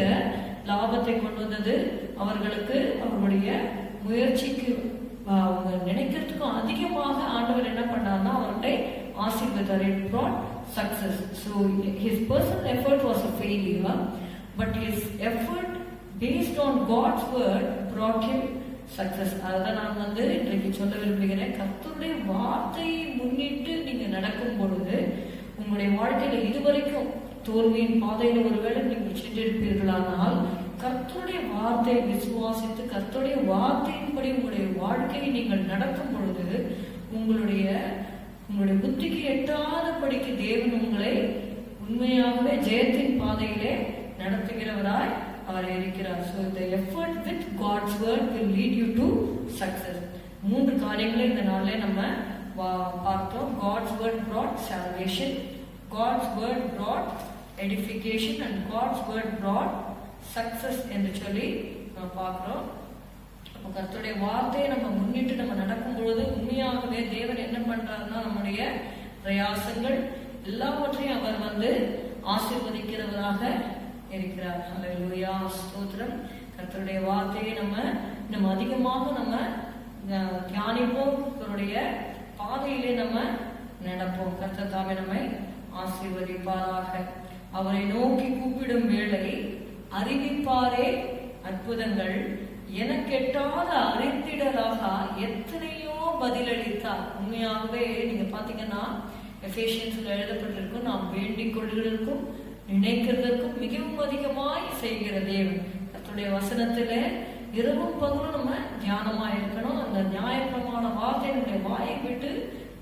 லாபத்தை கொண்டு வந்தது. அவர்களுக்கு அவர்களுடைய முயற்சிக்கு அவங்க நினைக்கிறதுக்கும் அதிகமாக ஆண்டவர் என்ன பண்ணார்னா அவர்களை ஆசீர்வதித்தார். It brought success. So his personal effort was a failure, but his effort based on God's word brought him success. அதான் நான் இன்றைக்கு சொல்ல விரும்புகிறேன். கர்த்தருடைய வார்த்தையை முன்னிட்டு நீங்க நடக்கும் பொழுது உங்களுடைய வாழ்க்கையில இதுவரைக்கும் தோல்வியின் பாதையில ஒருவேளை நீங்கள் சென்றிருப்பீர்களானால் கர்த்தருடைய வார்த்தையை விசுவாசித்து கர்த்தருடைய வார்த்தையின்படி உங்களுடைய வாழ்க்கையை நீங்கள் நடத்தும் பொழுது உங்களுடைய புத்திக்கு எட்டாதபடிக்கு தேவன் உங்களை உண்மையாகவே ஜெயத்தின் பாதையிலே நடத்துகிறவராய் அவர் இருக்கிறார். So the effort with God's word will lead you to success. 3 காரியங்களை இந்த நாளிலே நம்ம பார்த்தோம். God's word brought salvation, God's word brought edification, and God's word brought success என்று சொல்லி நம்ம பார்க்கிறோம். அப்போ கர்த்தருடைய வார்த்தையை நம்ம முன்னிட்டு நம்ம நடக்கும் பொழுது உண்மையாகவே தேவன் என்ன பண்றாருன்னா நம்முடைய பிரயாசங்கள் எல்லாவற்றையும் அவர் ஆசீர்வதிக்கிறவராக இருக்கிறார். அல்லேலூயா, ஸ்தோத்திரம். கர்த்தருடைய வார்த்தையை நம்ம அதிகமாக நம்ம தியானிப்போம், அவருடைய பாதையிலே நம்ம நடப்போம். கர்த்தர் தாமே நம்மை ஆசீர்வதிப்பாராக. அவரை நோக்கி கூப்பிடும் வேளை அறிவிப்பாரே அற்புதங்கள், எனக்கெட்டாத அறிந்திடராக எத்தனையோ பதிலளித்தார். உண்மையாகவே நீங்க பாத்தீங்கன்னா எபேசியன்ஸ்ல எழுதப்பட்டிருக்கும், நாம் வேண்டிக் கொள்வதற்கும் நினைக்கிறதற்கும் மிகவும் அதிகமாய் செய்கிற தேவன். கர்த்தருடைய வசனத்திலே இரவும் பகலும் நம்ம தியானமா இருக்கணும். அந்த நியாயப்பிரமாண வார்த்தை நம்முடைய வாயை விட்டு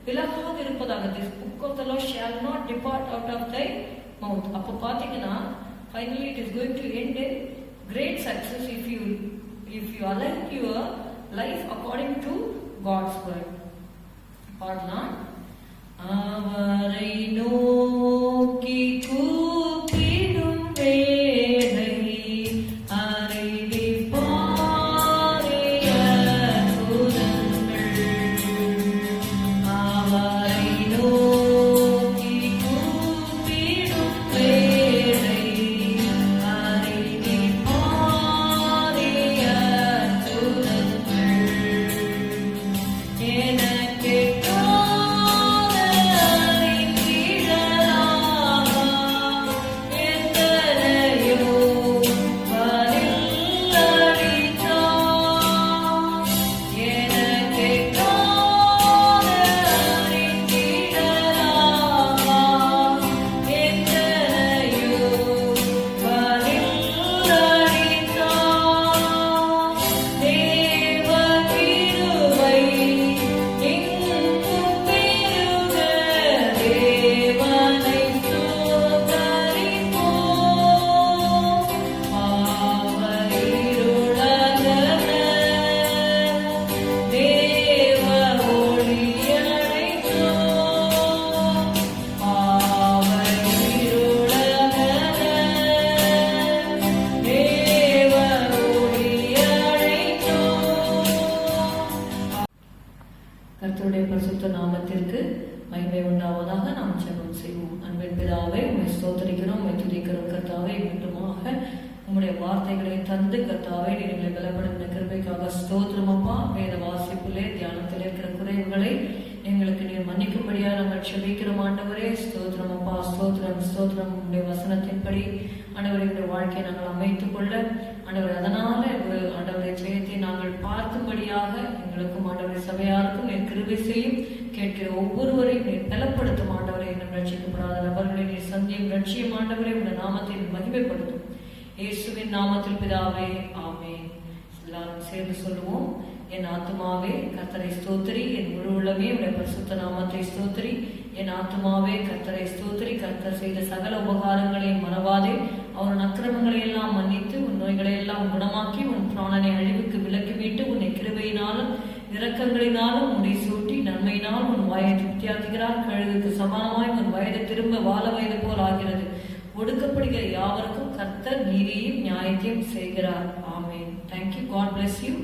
விலகாக இருப்பதாக. This book of the law shall not depart out of thy mouth. அப்ப பாத்தீங்கன்னா finally it is going to end in great success if you align your life according to God's word. பாடலாம். அவரை நோக்கி கூப்பிடும் வேளை கர்த்தருடைய பரிசுத்த நாமத்திற்கு மகிமை உண்டாவதாக. நாம் ஜெபம் செய்வோம். அன்பின் பிதாவே, உம்மை ஸ்தோத்திரிக்கிறோம், உம்மை துதிக்கிறோம். கர்த்தாவே, மீண்டுமாக உம்முடைய வார்த்தைகளை தந்து கர்த்தாவே நீங்களை பலப்படுத்தின கிருபைக்காக ஸ்தோத்திரம் அப்பா. வேத வாசிப்பிலே தியானத்தில் இருக்கிற குறைவுகளை எங்களுக்கு நீர் மன்னிக்கும்படியா நாங்கள் செபிக்கிறோம் ஆண்டவரே. ஸ்தோத்திரம் அப்பா, ஸ்தோத்திரம் ஸ்தோத்திரம். உங்களுடைய வசனத்தின்படி ஆண்டவருடைய வாழ்க்கையை நாங்கள் அமைத்துக் கொள்ள ஆண்டவர் அதனால ஒரு ஆண்டவரை ஜெயத்தை நாங்கள் பார்க்கும்படியாக எங்களுக்கும் ஆண்டவரை சபையாருக்கும் நீர் கிருபை செய்யும். கேட்கிற ஒவ்வொருவரையும் நீர் பலப்படுத்தும் ஆண்டவரை. இன்னும் ரட்சிக்கப்படாத நபர்களை நீர் சந்தியும் ரட்சியும் ஆண்டவரை. உங்களுடைய நாமத்தை மகிமைப்படுத்தும் இயேசுவின் நாமத்தில் பிதாவே, ஆமென். எல்லாரும் சேர்ந்து சொல்லுவோம். என் ஆத்துமாவே கர்த்தரை ஸ்தோத்திரி, என் முழு உள்ளமே உடைய பரிசுத்த நாமத்தை ஸ்தோத்திரி. என் ஆத்துமாவே கர்த்தரை ஸ்தோத்திரி. கர்த்தர் செய்த சகல உபகாரங்களையும் மறவாதே. அவன் அக்கிரமங்களை எல்லாம் மன்னித்து உன் நோய்களை எல்லாம் குணமாக்கி உன் பிராணனை அழிவுக்கு விலக்கி மீட்டு உன்னை கிருபையினாலும் இரக்கங்களினாலும் முடி சூட்டி நன்மையினால் உன் வாயை திருப்தியாக்குகிறார். கழுகுக்கு சமானமாய் உன் வயது திரும்ப வாழ வயது போல் ஆகிறது. ஒடுக்கப்படுகிற யாவருக்கும் கர்த்தர் நீதியையும் நியாயத்தையும் செய்கிறார். ஆமென். Thank you. God bless you.